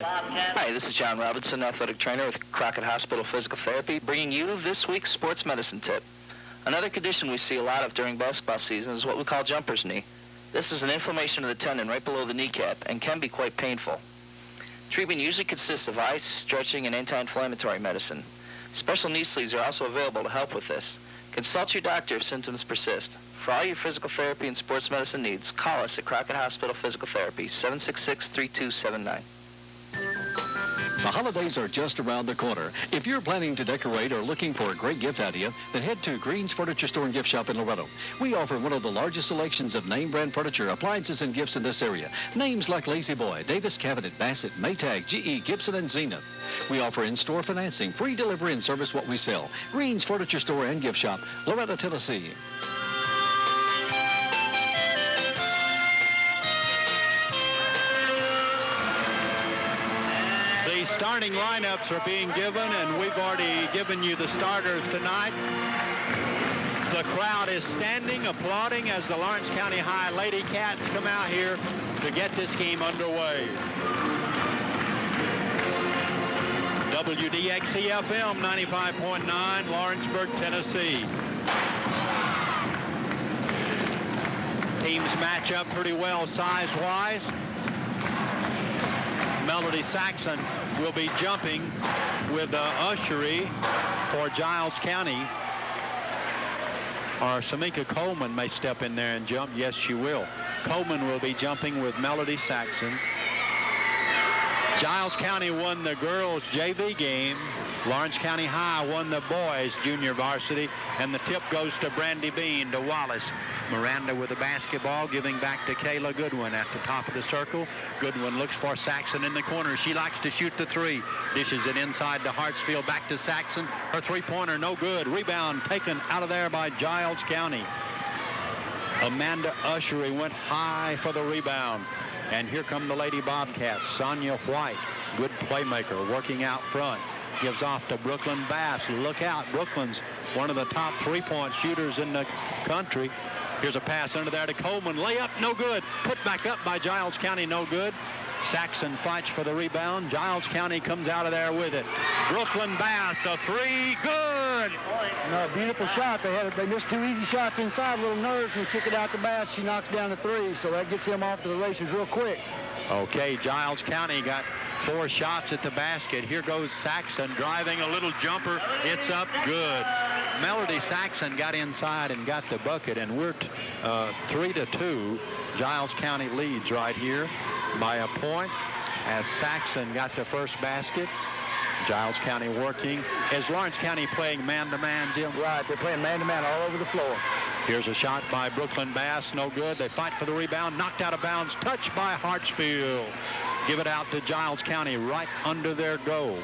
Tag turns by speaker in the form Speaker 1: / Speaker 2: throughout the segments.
Speaker 1: Hi, this is John Robinson, athletic trainer with Crockett Hospital Physical Therapy, bringing you this week's sports medicine tip. Another condition we see a lot of during basketball season is what we call jumper's knee. This is an inflammation of the tendon right below the kneecap and can be quite painful. Treatment usually consists of ice, stretching, and anti-inflammatory medicine. Special knee sleeves are also available to help with this. Consult your doctor if symptoms persist. For all your physical therapy and sports medicine needs, call us at Crockett Hospital Physical Therapy, 766-3279.
Speaker 2: The holidays are just around the corner. If you're planning to decorate or looking for a great gift idea, then head to Green's Furniture Store and Gift Shop in Loretto. We offer one of the largest selections of name brand furniture, appliances, and gifts in this area. Names like Lazy Boy, Davis Cabinet, Bassett, Maytag, GE, Gibson, and Zenith. We offer in-store financing, free delivery, and service what we sell. Green's Furniture Store and Gift Shop, Loretto, Tennessee.
Speaker 3: Starting lineups are being given, and we've already given you the starters tonight. The crowd is standing, applauding as the Lawrence County High Lady Cats come out here to get this game underway. WDXC-FM 95.9, Lawrenceburg, Tennessee. Teams match up pretty well size-wise. Melody Saxon will be jumping with Ushery for Giles County. Or Samika Coleman may step in there and jump. Yes, she will. Coleman will be jumping with Melody Saxon. Giles County won the girls' JV game. Lawrence County High won the boys' junior varsity. And the tip goes to Brandy Bean, to Wallace. Miranda with the basketball, giving back to Kayla Goodwin at the top of the circle. Goodwin looks for Saxon in the corner. She likes to shoot the three. Dishes it inside to Hartsfield, back to Saxon. Her three-pointer, no good. Rebound taken out of there by Giles County. Amanda Ushery went high for the rebound. And here come the Lady Bobcats. Sonia White, good playmaker, working out front. Gives off to Brooklyn Bass. Look out, Brooklyn's one of the top three-point shooters in the country. Here's a pass under there to Coleman. Layup, no good. Put back up by Giles County, no good. Saxon fights for the rebound. Giles County comes out of there with it. Brooklyn Bass, a three, good.
Speaker 4: No, beautiful shot. They missed two easy shots inside. Little nerves and kick it out to Bass. She knocks down the three, so that gets him off to the races real quick.
Speaker 3: Okay, Giles County got 4 shots at the basket. Here goes Saxon driving a little jumper. It's up, good. Melody Saxon got inside and got the bucket, and we're 3-2. Giles County leads right here by a point as Saxon got the first basket. Giles County working. Is Lawrence County playing man-to-man, Jim?
Speaker 4: Right, they're playing man-to-man all over the floor.
Speaker 3: Here's a shot by Brooklyn Bass, no good. They fight for the rebound, knocked out of bounds, touched by Hartsfield. Give it out to Giles County right under their goal.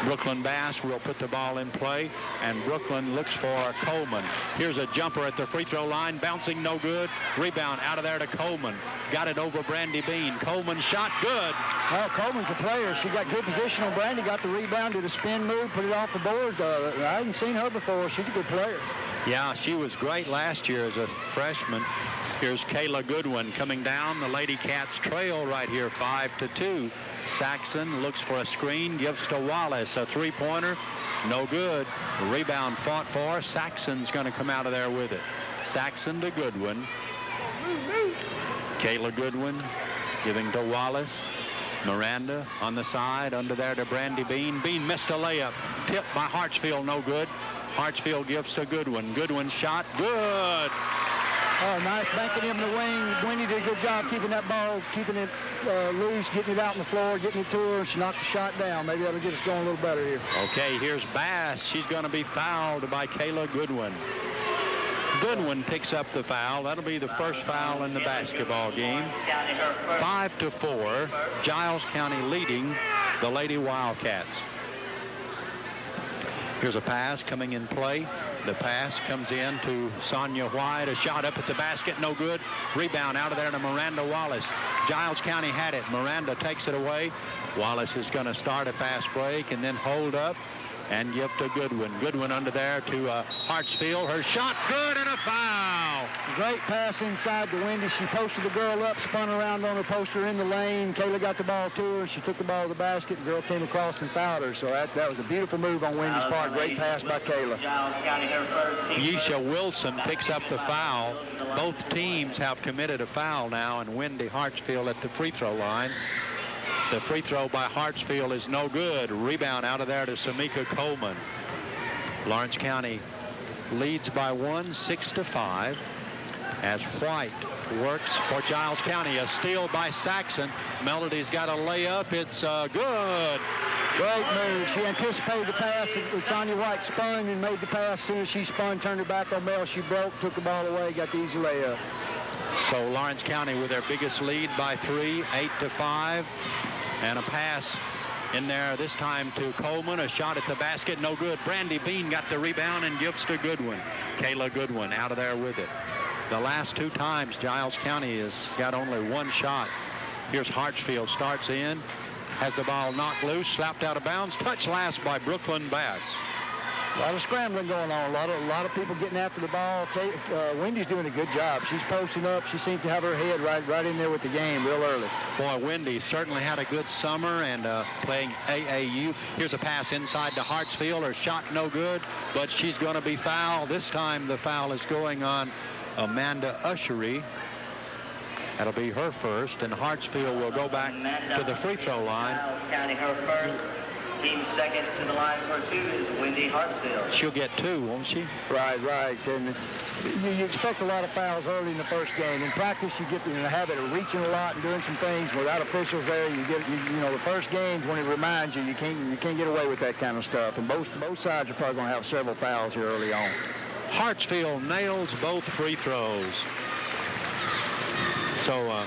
Speaker 3: Brooklyn Bass will put the ball in play, and Brooklyn looks for Coleman. Here's a jumper at the free throw line, bouncing no good. Rebound out of there to Coleman. Got it over Brandy Bean. Coleman shot, good.
Speaker 4: Well, Coleman's a player. She got good position on Brandy, got the rebound, did a spin move, put it off the board. I hadn't seen her before. She's a good player.
Speaker 3: Yeah, she was great last year as a freshman. Here's Kayla Goodwin coming down. The Lady Cats trail right here, 5-2. Saxon looks for a screen, gives to Wallace. A three-pointer, no good. Rebound fought for. Saxon's going to come out of there with it. Saxon to Goodwin. Kayla Goodwin giving to Wallace. Miranda on the side, under there to Brandy Bean. Bean missed a layup. Tipped by Hartsfield, no good. Hartsfield gives to Goodwin. Goodwin shot, good.
Speaker 4: Oh, nice banking him in the wing. Wendy did a good job keeping that ball, keeping it loose, getting it out on the floor, getting it to her. She knocked the shot down. Maybe that'll get us going a little better here.
Speaker 3: Okay, here's Bass. She's going to be fouled by Kayla Goodwin. Goodwin picks up the foul. That'll be the first foul in the basketball game. 5-4. Giles County leading the Lady Wildcats. Here's a pass coming in play. The pass comes in to Sonia White. A shot up at the basket, no good. Rebound out of there to Miranda Wallace. Giles County had it. Miranda takes it away. Wallace is going to start a fast break and then hold up and give to Goodwin. Goodwin under there to Hartsfield. Her shot good and a foul.
Speaker 4: Great pass inside to Wendy. She posted the girl up, spun around on her, posted her in the lane. Kayla got the ball to her. She took the ball to the basket. The girl came across and fouled her. So that was a beautiful move on Wendy's part. Great pass by Kayla.
Speaker 3: Yesha Wilson picks up the foul. Both teams have committed a foul now, and Wendy Hartsfield at the free throw line. The free throw by Hartsfield is no good. Rebound out of there to Samika Coleman. Lawrence County leads by 1, 6-5. As White works for Giles County. A steal by Saxon. Melody's got a layup. It's good.
Speaker 4: Great move. She anticipated the pass. Sonia White spun and made the pass. As soon as she spun, turned her back on Mel. She broke, took the ball away, got the easy layup.
Speaker 3: So Lawrence County with their biggest lead by 3, 8-5. And a pass in there this time to Coleman. A shot at the basket, no good. Brandy Bean got the rebound and gives to Goodwin. Kayla Goodwin out of there with it. The last 2 times Giles County has got only 1 shot. Here's Hartsfield, starts in, has the ball knocked loose, slapped out of bounds. Touch last by Brooklyn Bass.
Speaker 4: A lot of scrambling going on. A lot of people getting after the ball. Wendy's doing a good job. She's posting up. She seems to have her head right in there with the game real early.
Speaker 3: Boy, Wendy certainly had a good summer and playing AAU. Here's a pass inside to Hartsfield. Her shot no good, but she's going to be fouled. This time the foul is going on Amanda Ushery. That'll be her first, and Hartsfield will go back to the free throw line.
Speaker 5: Counting her first. Team second to the line for 2 is Wendy Hartsfield.
Speaker 3: She'll get 2, won't she?
Speaker 4: Right. And you expect a lot of fouls early in the first game. In practice, you get in the habit of reaching a lot and doing some things without officials there. You get, the first games when it reminds you can't get away with that kind of stuff. And both sides are probably going to have several fouls here early on.
Speaker 3: Hartsfield nails both free throws. So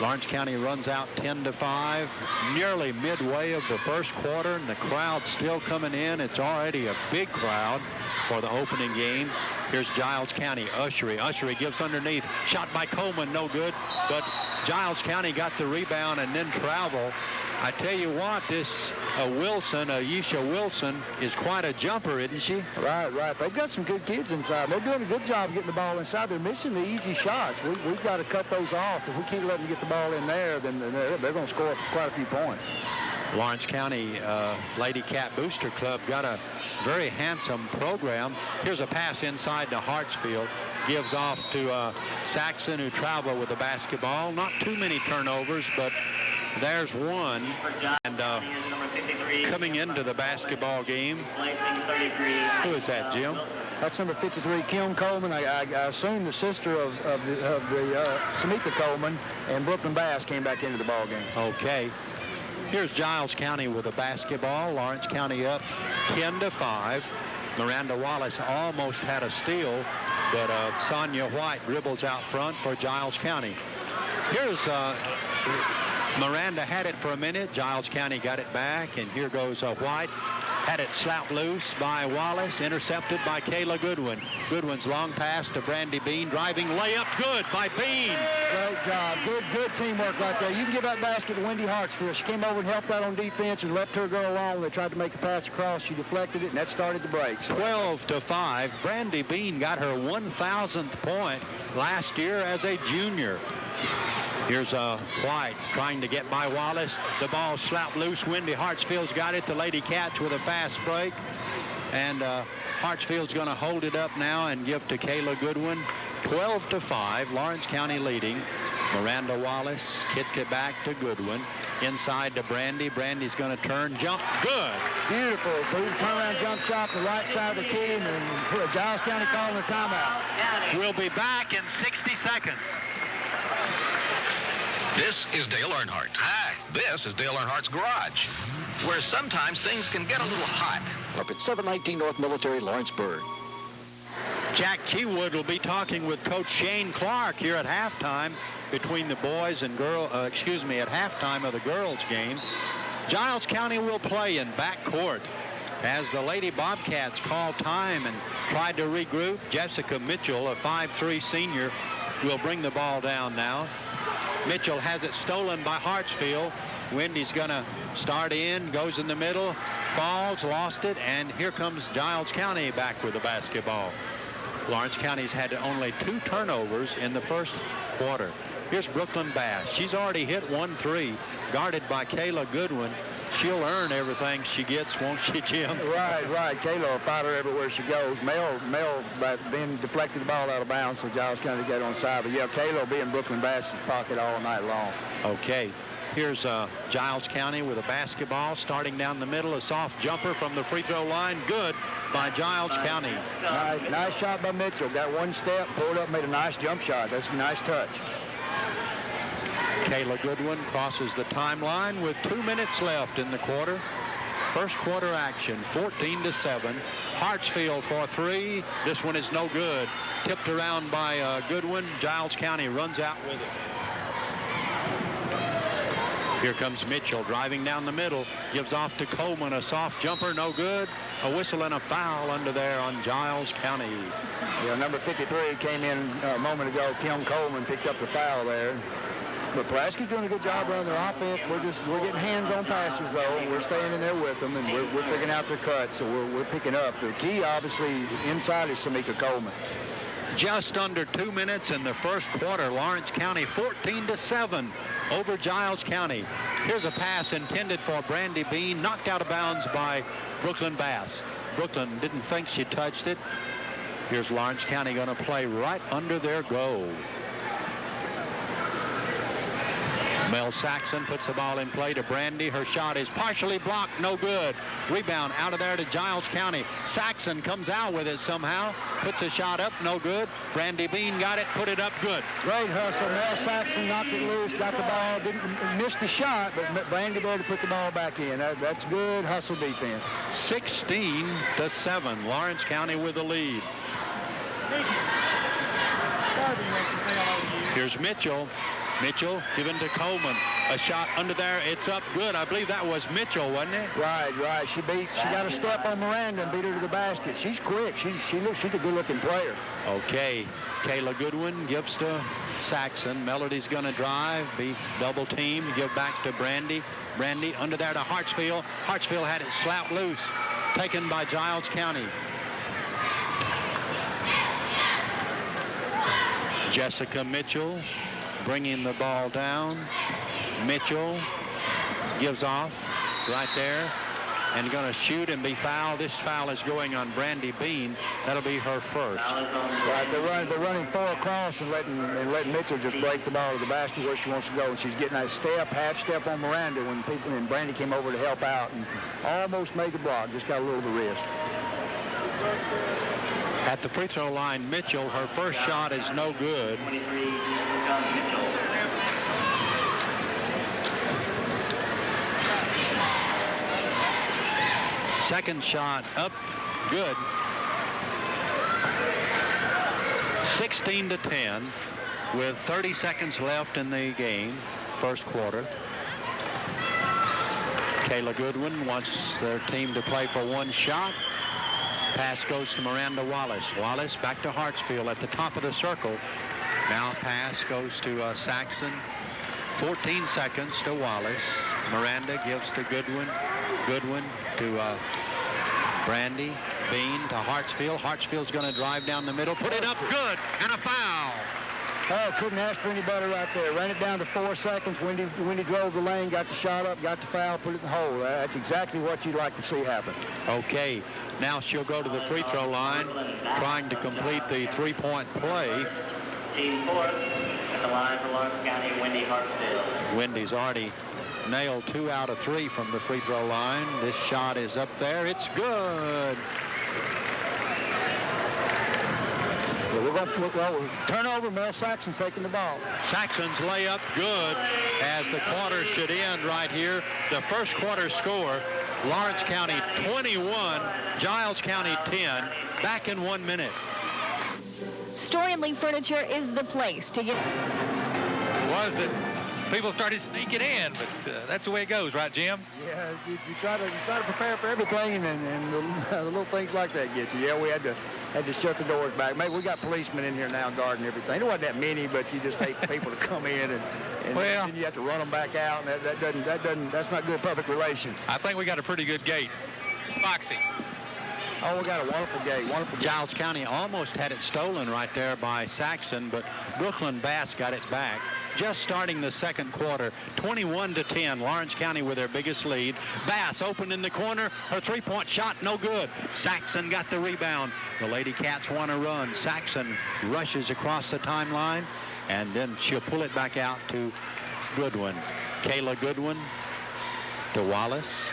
Speaker 3: Lawrence County runs out 10-5, nearly midway of the first quarter, and the crowd still coming in. It's already a big crowd for the opening game. Here's Giles County, Ushery. Ushery gives underneath. Shot by Coleman, no good, but Giles County got the rebound and then travel. I tell you what, this Yesha Wilson is quite a jumper, isn't she?
Speaker 4: Right. They've got some good kids inside. They're doing a good job getting the ball inside. They're missing the easy shots. We've got to cut those off. If we keep letting them get the ball in there, then they're going to score quite a few points.
Speaker 3: Lawrence County Lady Cat Booster Club got a very handsome program. Here's a pass inside to Hartsfield. Gives off to Saxon, who traveled with the basketball. Not too many turnovers, but there's one. And coming into the basketball game, who is that, Jim?
Speaker 4: That's number 53, Kim Coleman. I assume the sister of the Samika Coleman, and Brooklyn Bass came back into the ball game.
Speaker 3: Okay. Here's Giles County with a basketball. Lawrence County up 10-5. Miranda Wallace almost had a steal, but Sonia White dribbles out front for Giles County. Here's Miranda had it for a minute. Giles County got it back, and here goes White. Had it slapped loose by Wallace, intercepted by Kayla Goodwin. Goodwin's long pass to Brandy Bean, driving layup, good by Bean.
Speaker 4: Great job, good teamwork right there. You can give that basket to Wendy Hartsfield. She came over and helped out on defense and left her girl alone. They tried to make the pass across. She deflected it, and that started the break.
Speaker 3: 12-5. Brandy Bean got her 1,000th point last year as a junior. Here's White trying to get by Wallace. The ball slapped loose. Wendy Hartsfield's got it. The Lady Cats with a fast break. And Hartsfield's going to hold it up now and give to Kayla Goodwin. 12-5. Lawrence County leading. Miranda Wallace kicked it back to Goodwin. Inside to Brandy. Brandy's going to turn, jump, good.
Speaker 4: Beautiful. Turnaround jump shot to the right side of the key, and Giles County calling a timeout.
Speaker 3: We'll be back in 60 seconds.
Speaker 6: This is Dale Earnhardt. Hi. This is Dale Earnhardt's Garage, where sometimes things can get a little hot.
Speaker 2: Up at 719 North Military, Lawrenceburg.
Speaker 3: Jack Keywood will be talking with Coach Shane Clark here at halftime between the boys and at halftime of the girls' game. Giles County will play in backcourt as the Lady Bobcats call time and tried to regroup. Jessica Mitchell, a 5'3" senior, will bring the ball down now. Mitchell has it stolen by Hartsfield. Wendy's going to start in, goes in the middle, falls, lost it, and here comes Giles County back with the basketball. Lawrence County's had only 2 turnovers in the first quarter. Here's Brooklyn Bass. She's already hit 1-3, guarded by Kayla Goodwin. She'll earn everything she gets, won't she, Jim?
Speaker 4: Right. Kayla will fight her everywhere she goes. Mel then deflected the ball out of bounds, so Giles County got on side. But yeah, Kayla will be in Brooklyn Bass's pocket all night long.
Speaker 3: Okay. Here's Giles County with a basketball starting down the middle. A soft jumper from the free throw line. Good by Giles County.
Speaker 4: Nice shot by Mitchell. Got one step, pulled up, made a nice jump shot. That's a nice touch.
Speaker 3: Kayla Goodwin crosses the timeline with 2 minutes left in the quarter. First quarter action, 14-7. Hartsfield for 3. This one is no good. Tipped around by Goodwin. Giles County runs out with it. Here comes Mitchell driving down the middle. Gives off to Coleman. A soft jumper, no good. A whistle and a foul under there on Giles County.
Speaker 4: Yeah, number 53 came in a moment ago. Kim Coleman picked up the foul there. But Pulaski's doing a good job running their offense. We're getting hands on passes, though. We're staying in there with them, and we're picking out their cuts, so we're picking up. The key, obviously, inside is Samika Coleman.
Speaker 3: Just under 2 minutes in the first quarter. Lawrence County 14-7 over Giles County. Here's a pass intended for Brandy Bean, knocked out of bounds by Brooklyn Bass. Brooklyn didn't think she touched it. Here's Lawrence County going to play right under their goal. Mel Saxon puts the ball in play to Brandy. Her shot is partially blocked, no good. Rebound out of there to Giles County. Saxon comes out with it somehow. Puts a shot up, no good. Brandy Bean got it, put it up, good.
Speaker 4: Great hustle. Mel Saxon knocked it loose, got the ball, didn't miss the shot, but Brandy there to put the ball back in. That's good hustle defense.
Speaker 3: 16-7. Lawrence County with the lead. Here's Mitchell. Mitchell given to Coleman. A shot under there. It's up good. I believe that was Mitchell, wasn't it?
Speaker 4: Right. She got a step on Miranda and beat her to the basket. She's quick. She's a good-looking player.
Speaker 3: Okay. Kayla Goodwin gives to Saxon. Melody's going to drive. Be double teamed. Give back to Brandy. Brandy under there to Hartsfield. Hartsfield had it slapped loose. Taken by Giles County. Jessica Mitchell bringing the ball down. Mitchell gives off right there and going to shoot and be fouled. This foul is going on Brandy Bean. That'll be her first.
Speaker 4: Right, they're running 4 across and letting Mitchell just break the ball to the basket where she wants to go, and she's getting that half step on Miranda when Brandy came over to help out and almost made the block. Just got a little of the wrist.
Speaker 3: At the free throw line, Mitchell, her first shot is no good.
Speaker 5: 23, Mitchell.
Speaker 3: Second shot up, good. 16-10 with 30 seconds left in the game, first quarter. Kayla Goodwin wants their team to play for one shot. Pass goes to Miranda Wallace. Wallace back to Hartsfield at the top of the circle. Now pass goes to Saxon. 14 seconds to Wallace. Miranda gives to Goodwin. Goodwin to Brandy. Bean to Hartsfield. Hartsfield's going to drive down the middle. Put it up good. And a foul.
Speaker 4: Oh, couldn't ask for any better right there. Ran it down to 4 seconds. Wendy drove the lane, got the shot up, got the foul, put it in the hole. That's exactly what you'd like to see happen.
Speaker 3: Okay. Now she'll go to the free throw line, trying to complete the three-point play.
Speaker 5: Team fourth at the line for Lawrence County, Wendy Hartsfield.
Speaker 3: Wendy's already nailed 2 out of 3 from the free throw line. This shot is up there. It's good.
Speaker 4: Well, turnover. Mel Saxon taking the ball.
Speaker 3: Saxon's layup good as the quarter should end right here. The first quarter score, Lawrence County 21, Giles County 10, back in 1 minute.
Speaker 7: Story and Link Furniture is the place to get.
Speaker 8: Was that people started sneaking in, but that's the way it goes, right, Jim?
Speaker 4: Yeah, you try to prepare for everything, and the little things like that get you. Yeah, we had to shut the doors back. Maybe we got policemen in here now guarding everything. There wasn't that many, but you just hate people to come in and then you have to run them back out, and that's not good public relations.
Speaker 8: I think we got a pretty good gate. Foxy.
Speaker 4: Oh, we got a wonderful game. Wonderful game.
Speaker 3: Giles County almost had it stolen right there by Saxon, but Brooklyn Bass got it back. Just starting the second quarter, 21-10, Lawrence County with their biggest lead. Bass open in the corner, her three-point shot, no good. Saxon got the rebound. The Lady Cats want to run. Saxon rushes across the timeline, and then she'll pull it back out to Goodwin. Kayla Goodwin to Wallace.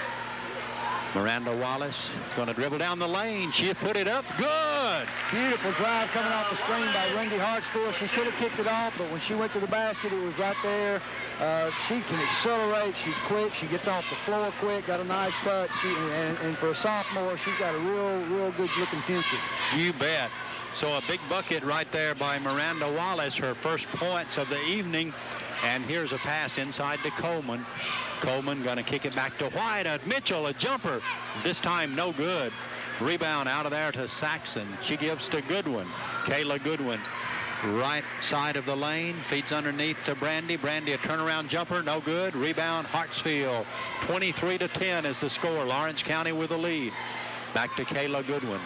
Speaker 3: Miranda Wallace going to dribble down the lane. She put it up. Good.
Speaker 4: Beautiful drive coming off the screen by Wendy Hartsfield. She should have kicked it off, but when she went to the basket, it was right there. She can accelerate. She's quick. She gets off the floor quick. Got a nice touch. And for a sophomore, she's got a real good-looking future.
Speaker 3: You bet. So a big bucket right there by Miranda Wallace, her first points of the evening. And here's a pass inside to Coleman. Coleman going to kick it back to White. Mitchell, a jumper. This time no good. Rebound out of there to Saxon. She gives to Goodwin. Kayla Goodwin. Right side of the lane. Feeds underneath to Brandy. Brandy, a turnaround jumper. No good. Rebound Hartsfield. 23-10 is the score. Lawrence County with the lead. Back to Kayla Goodwin.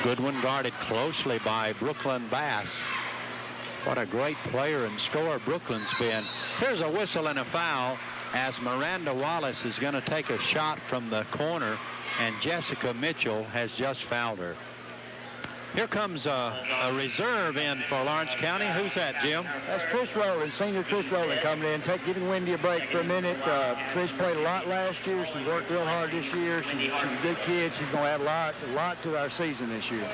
Speaker 3: Goodwin guarded closely by Brooklyn Bass. What a great player and scorer Brooklyn's been. Here's a whistle and a foul as Miranda Wallace is going to take a shot from the corner, and Jessica Mitchell has just fouled her. Here comes a reserve in for Lawrence County. Who's that, Jim?
Speaker 4: That's Trish Rowland, senior Trish Rowland coming in, giving Wendy a break for a minute. Trish played a lot last year. She's worked real hard this year. She's a good kid. She's going to add a lot to our season this year.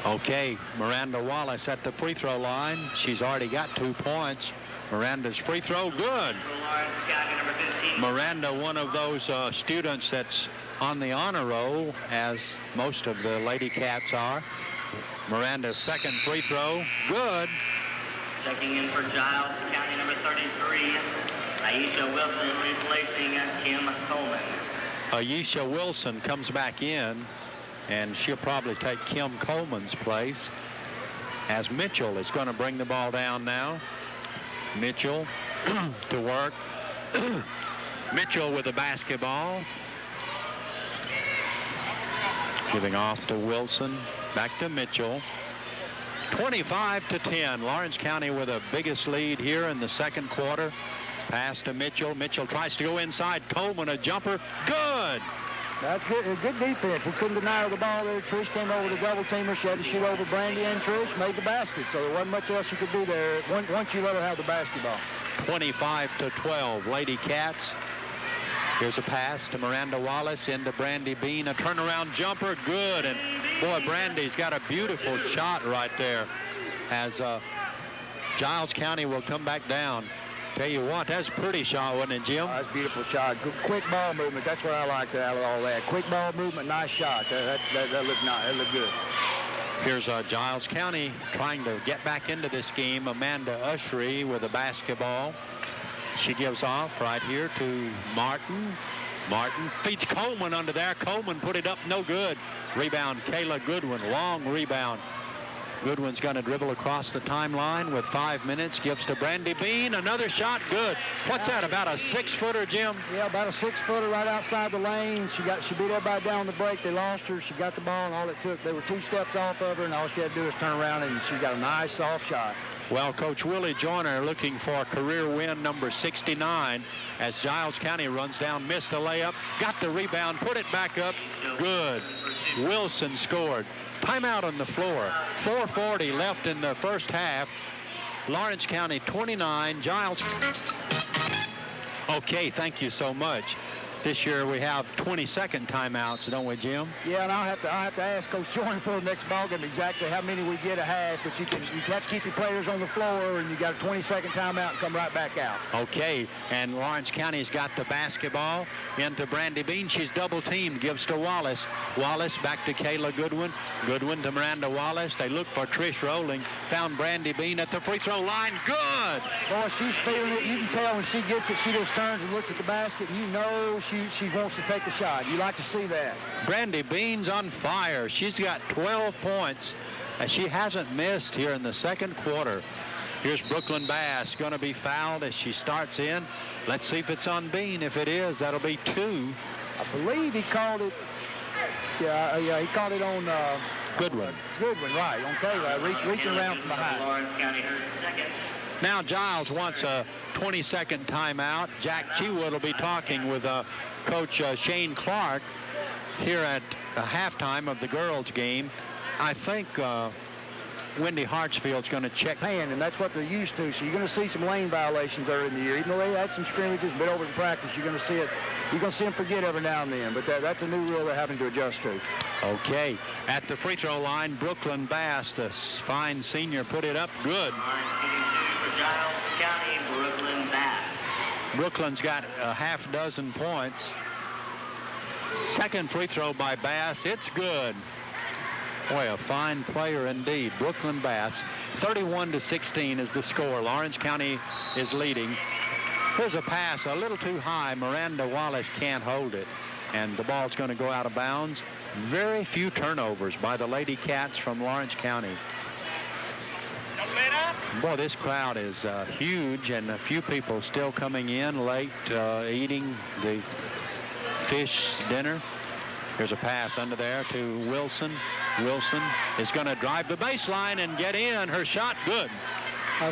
Speaker 3: Okay, Miranda Wallace at the free throw line. She's already got 2 points. Miranda's free throw, good. Miranda, one of those students that's on the honor roll, as most of the Lady Cats are. Miranda's second free throw, good.
Speaker 5: Checking in for Giles County, number 33, Aisha Wilson, replacing Kim Coleman.
Speaker 3: Aisha Wilson comes back in, and she'll probably take Kim Coleman's place, as Mitchell is going to bring the ball down now. Mitchell to work. Mitchell with the basketball. Giving off to Wilson. Back to Mitchell. 25-10. Lawrence County with the biggest lead here in the second quarter. Pass to Mitchell. Mitchell tries to go inside. Coleman, a jumper. Good.
Speaker 4: That's good. Good defense. We couldn't deny her the ball there. Trish came over the double teamer. She had to shoot over Brandy, and Trish made the basket. So there wasn't much else you could do there once you let her have the basketball.
Speaker 3: 25-12. Lady Cats. Here's a pass to Miranda Wallace into Brandy Bean. A turnaround jumper. Good. And boy, Brandy's got a beautiful shot right there as Giles County will come back down. Tell you what, that's a pretty shot, wasn't it, Jim?
Speaker 4: That's a beautiful shot. Quick ball movement. That's what I liked out of all that. Quick ball movement, nice shot. That looked nice. That looked good.
Speaker 3: Here's Giles County trying to get back into this game. Amanda Ushery with the basketball. She gives off right here to Martin. Martin feeds Coleman under there. Coleman put it up, no good. Rebound, Kayla Goodwin, long rebound. Goodwin's going to dribble across the timeline with 5 minutes. Gives to Brandy Bean. Another shot. Good. What's that, about a 6-footer, Jim?
Speaker 4: Yeah, about a 6-footer right outside the lane. She beat everybody down the break. They lost her. She got the ball, and all it took, they were 2 steps off of her, and all she had to do was turn around, and she got a nice, soft shot.
Speaker 3: Well, Coach Willie Joyner looking for career win number 69 as Giles County runs down, missed a layup, got the rebound, put it back up. Good. Wilson scored. Timeout on the floor. 4:40 left in the first half. Lawrence County 29, Giles. Okay, thank you so much. This year we have 20-second timeouts, don't we, Jim?
Speaker 4: Yeah, and I'll have to ask Coach Joyner for the next ball game exactly how many we get a half, but you have to keep your players on the floor, and you got a 20-second timeout and come right back out.
Speaker 3: Okay, and Lawrence County's got the basketball into Brandy Bean. She's double teamed, gives to Wallace. Wallace back to Kayla Goodwin. Goodwin to Miranda Wallace. They look for Trish Rowling. Found Brandy Bean at the free throw line. Good!
Speaker 4: Boy, she's feeling it. You can tell when she gets it, she just turns and looks at the basket, and you know she wants to take the shot. You like to see that.
Speaker 3: Brandy Bean's on fire. She's got 12 points, and she hasn't missed here in the second quarter. Here's Brooklyn Bass going to be fouled as she starts in. Let's see if it's on Bean. If it is, that'll be 2.
Speaker 4: I believe he called it. Yeah, he called it on
Speaker 3: Goodwin.
Speaker 4: Goodwin, right? On Kayla, reaching around from behind.
Speaker 5: Lawrence County hurt second.
Speaker 3: Now Giles wants a 20-second timeout. Jack Chewood will be talking with Coach Shane Clark here at halftime of the girls' game. I think Wendy Hartsfield's going to check.
Speaker 4: And that's what they're used to. So you're going to see some lane violations early in the year. Even though they had some scrimmages, a bit over in practice, you're going to see it. You're going to see them forget every now and then. But that's a new rule they're having to adjust to.
Speaker 3: Okay. At the free throw line, Brooklyn Bass, the fine senior, put it up good.
Speaker 5: For Giles County, Brooklyn Bass.
Speaker 3: Brooklyn's got a half dozen points. Second free throw by Bass. It's good. Boy, a fine player indeed. Brooklyn Bass. 31-16 is the score. Lawrence County is leading. Here's a pass a little too high. Miranda Wallace can't hold it. And the ball's going to go out of bounds. Very few turnovers by the Lady Cats from Lawrence County. Boy, this crowd is huge, and a few people still coming in late eating the fish dinner. Here's a pass under there to Wilson. Wilson is going to drive the baseline and get in. Her shot, good.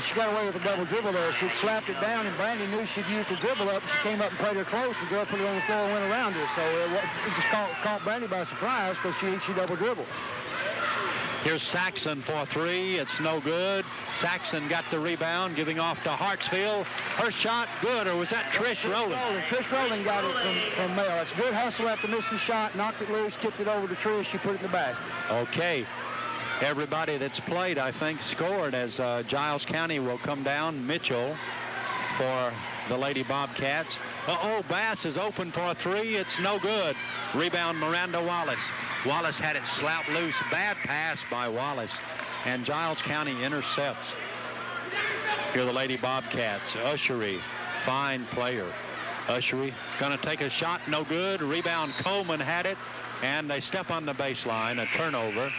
Speaker 4: She got away with a double dribble there. She slapped it down, and Brandy knew she'd use the dribble up. She came up and played her close. The girl put it on the floor and went around her. So it just caught Brandy by surprise because she double dribbled.
Speaker 3: Here's Saxon for three. It's no good. Saxon got the rebound, giving off to Hartsfield. Her shot, good, or was that Trish Rowland?
Speaker 4: Trish Rowland got it from Mel. That's a good hustle after missing the shot, knocked it loose, tipped it over to Trish. She put it in the basket.
Speaker 3: Okay. Everybody that's played, I think, scored as Giles County will come down. Mitchell for the Lady Bobcats. Bass is open for a three. It's no good. Rebound, Miranda Wallace. Wallace had it slapped loose. Bad pass by Wallace. And Giles County intercepts. Here are the Lady Bobcats. Ushery, fine player. Ushery going to take a shot, no good. Rebound, Coleman had it. And they step on the baseline, a turnover.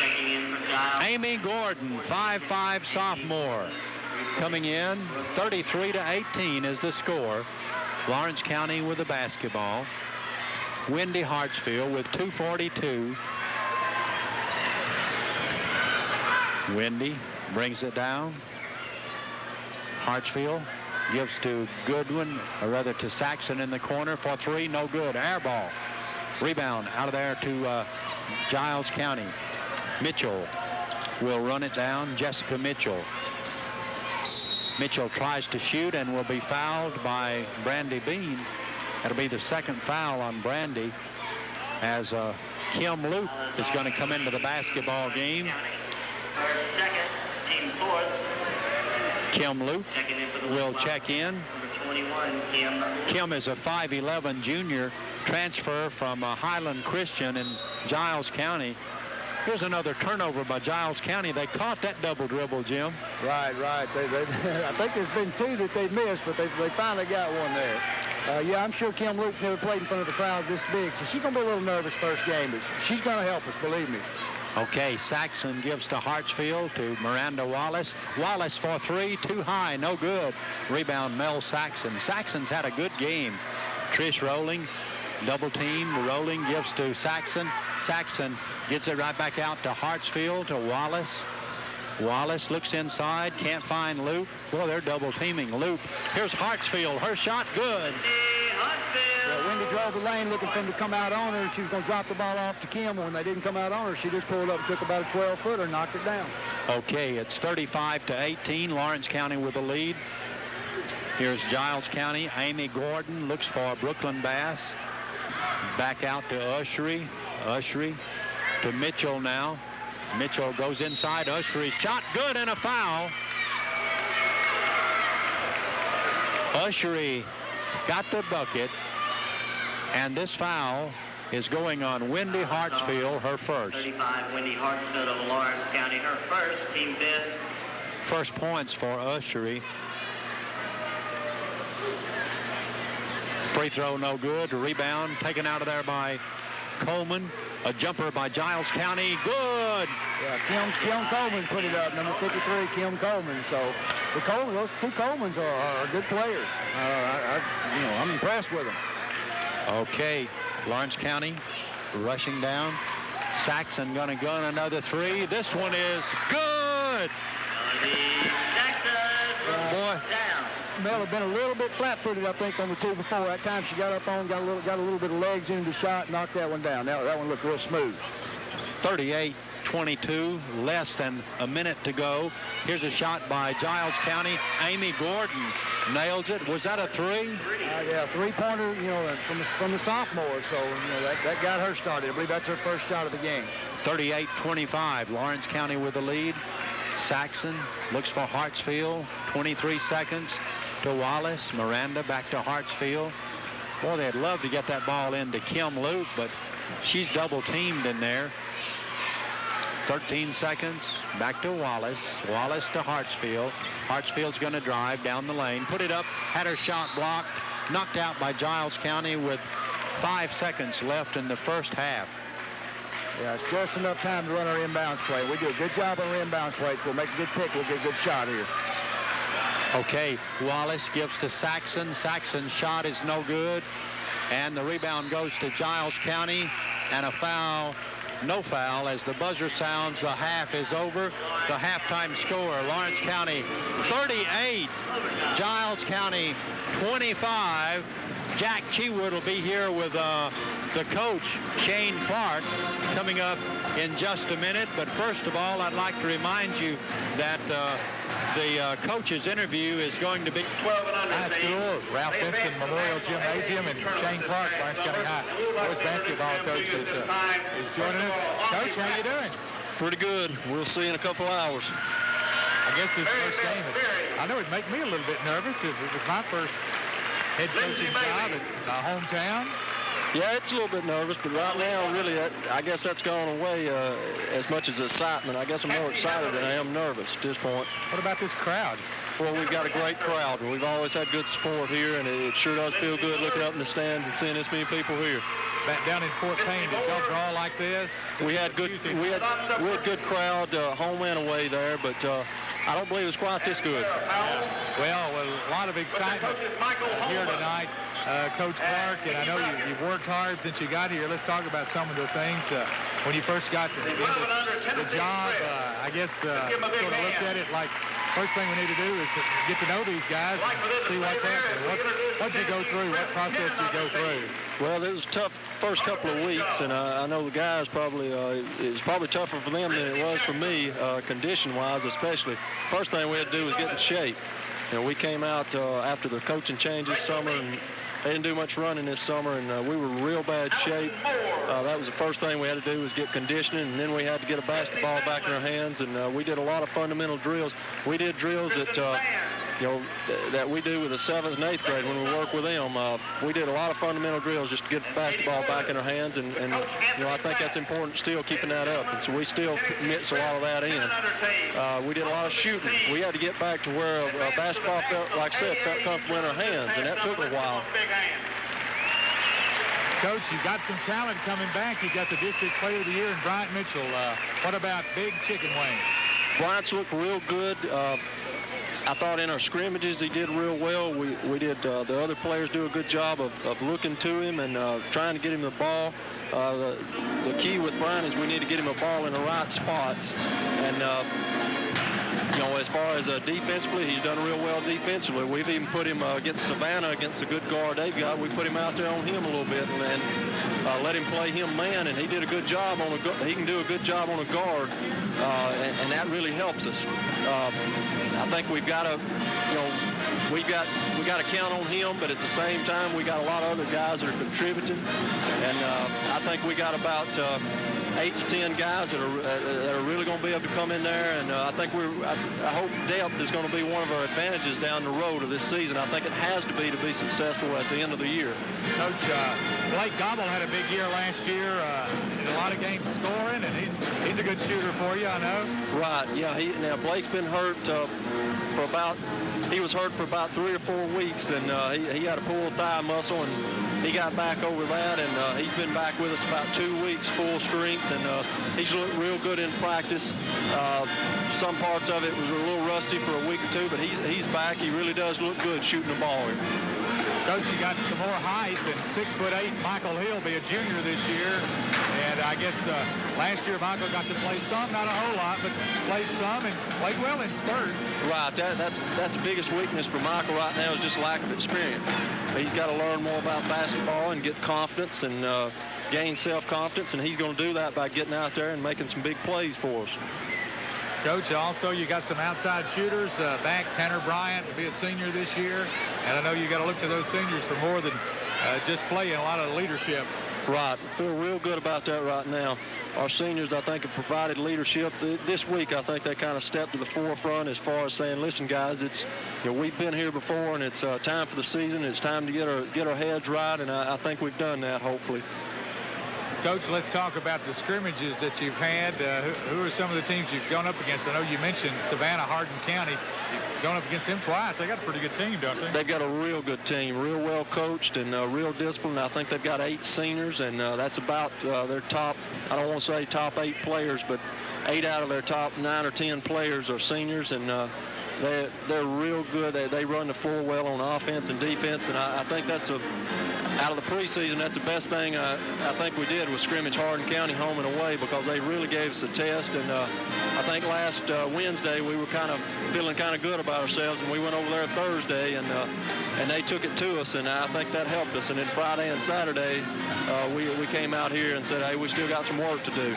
Speaker 5: Checking in for Giles.
Speaker 3: Amy Gordon, 5'5" sophomore. Coming in, 33-18 is the score. Lawrence County with the basketball. Wendy Hartsfield with 2:42. Wendy brings it down. Hartsfield gives to Goodwin, or rather to Saxon in the corner for three, no good. Air ball. Rebound out of there to Giles County. Mitchell will run it down. Jessica Mitchell. Mitchell tries to shoot and will be fouled by Brandy Bean. That'll be the second foul on Brandy as Kim Luke is going to come into the basketball game.
Speaker 5: Second, team fourth.
Speaker 3: Kim Luke will check in.
Speaker 5: Number 21, Kim.
Speaker 3: Kim is a 5'11" junior transfer from Highland Christian in Giles County. Here's another turnover by Giles County. They caught that double dribble, Jim.
Speaker 4: Right. I think there's been two that they've missed, but they finally got one there. Yeah, I'm sure Kim Luke never played in front of the crowd this big, so she's going to be a little nervous first game, but she's going to help us, believe me.
Speaker 3: Okay, Saxon gives to Hartsfield, to Miranda Wallace. Wallace for three, too high, no good. Rebound, Mel Saxon. Saxon's had a good game. Trish Rowling, double team. Rowling gives to Saxon. Saxon gets it right back out to Hartsfield, to Wallace. Wallace looks inside, can't find Loop. Boy, they're double teaming Loop. Here's Hartsfield, her shot, good.
Speaker 4: Wendy drove the lane looking for him to come out on her, and she was going to drop the ball off to Kim. When they didn't come out on her, she just pulled up and took about a 12-footer and knocked it down.
Speaker 3: Okay, it's 35-18. Lawrence County with the lead. Here's Giles County. Amy Gordon looks for Brooklyn Bass. Back out to Ushery. Ushery to Mitchell now. Mitchell goes inside. Ushery's shot, good, and a foul. Ushery got the bucket, and this foul is going on Wendy Hartsfield, her first.
Speaker 5: 35, Wendy Hartsfield of Lawrence County, her first, team fifth.
Speaker 3: First points for Ushery. Free throw no good. Rebound taken out of there by Coleman. A jumper by Giles County. Good.
Speaker 4: Yeah, Kim Coleman put it up. Number 53, Kim Coleman. So those two Colemans are good players. I'm impressed with them.
Speaker 3: Okay, Lawrence County rushing down. Saxon going to gun another three. This one is good.
Speaker 4: Boy, Mel had been a little bit flat-footed, I think, on the two before. That time she got up on, got a little bit of legs into the shot, knocked that one down. That one looked real smooth.
Speaker 3: 38-22, less than a minute to go. Here's a shot by Giles County. Amy Gordon nails it. Was that a three?
Speaker 4: Yeah, three-pointer, you know, from the sophomore. So, you know, that got her started. I believe that's her first shot of the game.
Speaker 3: 38-25, Lawrence County with the lead. Saxon looks for Hartsfield. 23 seconds to Wallace. Miranda back to Hartsfield. Boy, they'd love to get that ball into Kim Luke, but she's double-teamed in there. 13 seconds, back to Wallace. Wallace to Hartsfield. Hartsfield's going to drive down the lane, put it up, had her shot blocked, knocked out by Giles County with 5 seconds left in the first half.
Speaker 4: Yeah, it's just enough time to run our inbounds play. We do a good job on our inbounds play. We'll make a good pick. We'll get a good shot here.
Speaker 3: Okay, Wallace gives to Saxon. Saxon's shot is no good. And the rebound goes to Giles County. And a foul, no foul, as the buzzer sounds. The half is over. The halftime score, Lawrence County 38, Giles County 25. Jack Chewood will be here with the coach, Shane Clark, coming up in just a minute. But first of all, I'd like to remind you that the coach's interview is going to be
Speaker 8: High school, Ralph Benson Memorial Gymnasium, and Shane Clark, Lawrence County High. Boys basketball coach is joining us. Coach, how you doing?
Speaker 9: Pretty good. We'll see in a couple hours.
Speaker 8: I guess this first game, I know it'd make me a little bit nervous. It was my first head coaching job in my hometown.
Speaker 9: Yeah, it's a little bit nervous, but right now, really, I guess that's gone away as much as excitement. I guess I'm more excited than I am nervous at this point.
Speaker 8: What about this crowd?
Speaker 9: Well, we've got a great crowd. We've always had good support here, and it sure does feel good looking up in the stand and seeing this many people here.
Speaker 8: Back down in Fort Payne, did y'all draw like this?
Speaker 9: We had good crowd home and away there, but I don't believe it was quite this good.
Speaker 8: Well, a lot of excitement here tonight. Coach Clark, and I know you've worked hard since you got here. Let's talk about some of the things. When you first got into the job, I guess sort of looked at it like, first thing we need to do is to get to know these guys and see what's happening. What did you go through? What process did you go through?
Speaker 9: Well, it was tough first couple of weeks, and I know the guys probably, it was probably tougher for them than it was for me, condition-wise especially. First thing we had to do was get in shape. You know, we came out after the coaching change this summer, and they didn't do much running this summer, and we were in real bad shape. That was the first thing we had to do was get conditioning, and then we had to get a basketball back in our hands, and we did a lot of fundamental drills. We did drills that, that we do with the 7th and 8th grade when we work with them. We did a lot of fundamental drills just to get the basketball back in our hands, and I think that's important, still keeping that up. And so we still mix a lot of that in. We did a lot of shooting. We had to get back to where basketball felt, like I said, felt comfortable in our hands, and that took a while.
Speaker 8: Coach, you got some talent coming back. You got the District Player of the Year in Bryant Mitchell. What about Big Chicken Wing?
Speaker 9: Bryant's looked real good. I thought in our scrimmages he did real well. We did the other players do a good job of looking to him and trying to get him the ball. The key with Bryant is we need to get him a ball in the right spots. And as far as defensively, he's done real well defensively. We've even put him against Savannah, against the good guard they've got. We put him out there on him a little bit and let him play him man, and he did a good job on he can do a good job on a guard, and that really helps us. I think we've got to, we got to count on him, but at the same time, we got a lot of other guys that are contributing, and I think we got about 8 to 10 guys that are really going to be able to come in there, and I think I hope depth is going to be one of our advantages down the road of this season. I think it has to be successful at the end of the year.
Speaker 8: Coach, Blake Gobble had a big year last year, did a lot of games scoring, and he's a good shooter for you, I know.
Speaker 9: Right, yeah. Now Blake's been hurt he was hurt for about 3 or 4 weeks, and he had a pulled thigh muscle, and he got back over that, and he's been back with us about 2 weeks full strength, and he's looked real good in practice. Some parts of it was a little rusty for a week or two, but he's back. He really does look good shooting the ball here.
Speaker 8: Coach, you got some more height, and 6'8" Michael Hill be a junior this year. And I guess last year Michael got to play some, not a whole lot, but played some and played well in spurts.
Speaker 9: Right, that's the biggest weakness for Michael right now is just lack of experience. He's got to learn more about basketball and get confidence and gain self-confidence, and he's going to do that by getting out there and making some big plays for us.
Speaker 8: Coach, also you got some outside shooters back. Tanner Bryant will be a senior this year, and I know you got to look to those seniors for more than just playing, a lot of leadership.
Speaker 9: Right, feel real good about that right now. Our seniors, I think, have provided leadership. This week, I think they kind of stepped to the forefront as far as saying, listen, guys, it's, we've been here before, and it's time for the season. It's time to get our heads right, and I think we've done that, hopefully.
Speaker 8: Coach, let's talk about the scrimmages that you've had. Who are some of the teams you've gone up against? I know you mentioned Savannah, Hardin County. You've gone up against them twice. They got a pretty good team, don't they?
Speaker 9: They've got a real good team, real well coached and real disciplined. I think they've got 8 seniors, and that's about their top, I don't want to say top 8 players, but 8 out of their top 9 or 10 players are seniors, and they're real good. They run the floor well on offense and defense, and I think that's out of the preseason, that's the best thing I think we did was scrimmage Hardin County home and away, because they really gave us a test. And I think last Wednesday we were feeling kind of good about ourselves, and we went over there Thursday, and they took it to us, and I think that helped us. And then Friday and Saturday we came out here and said, hey, we still got some work to do.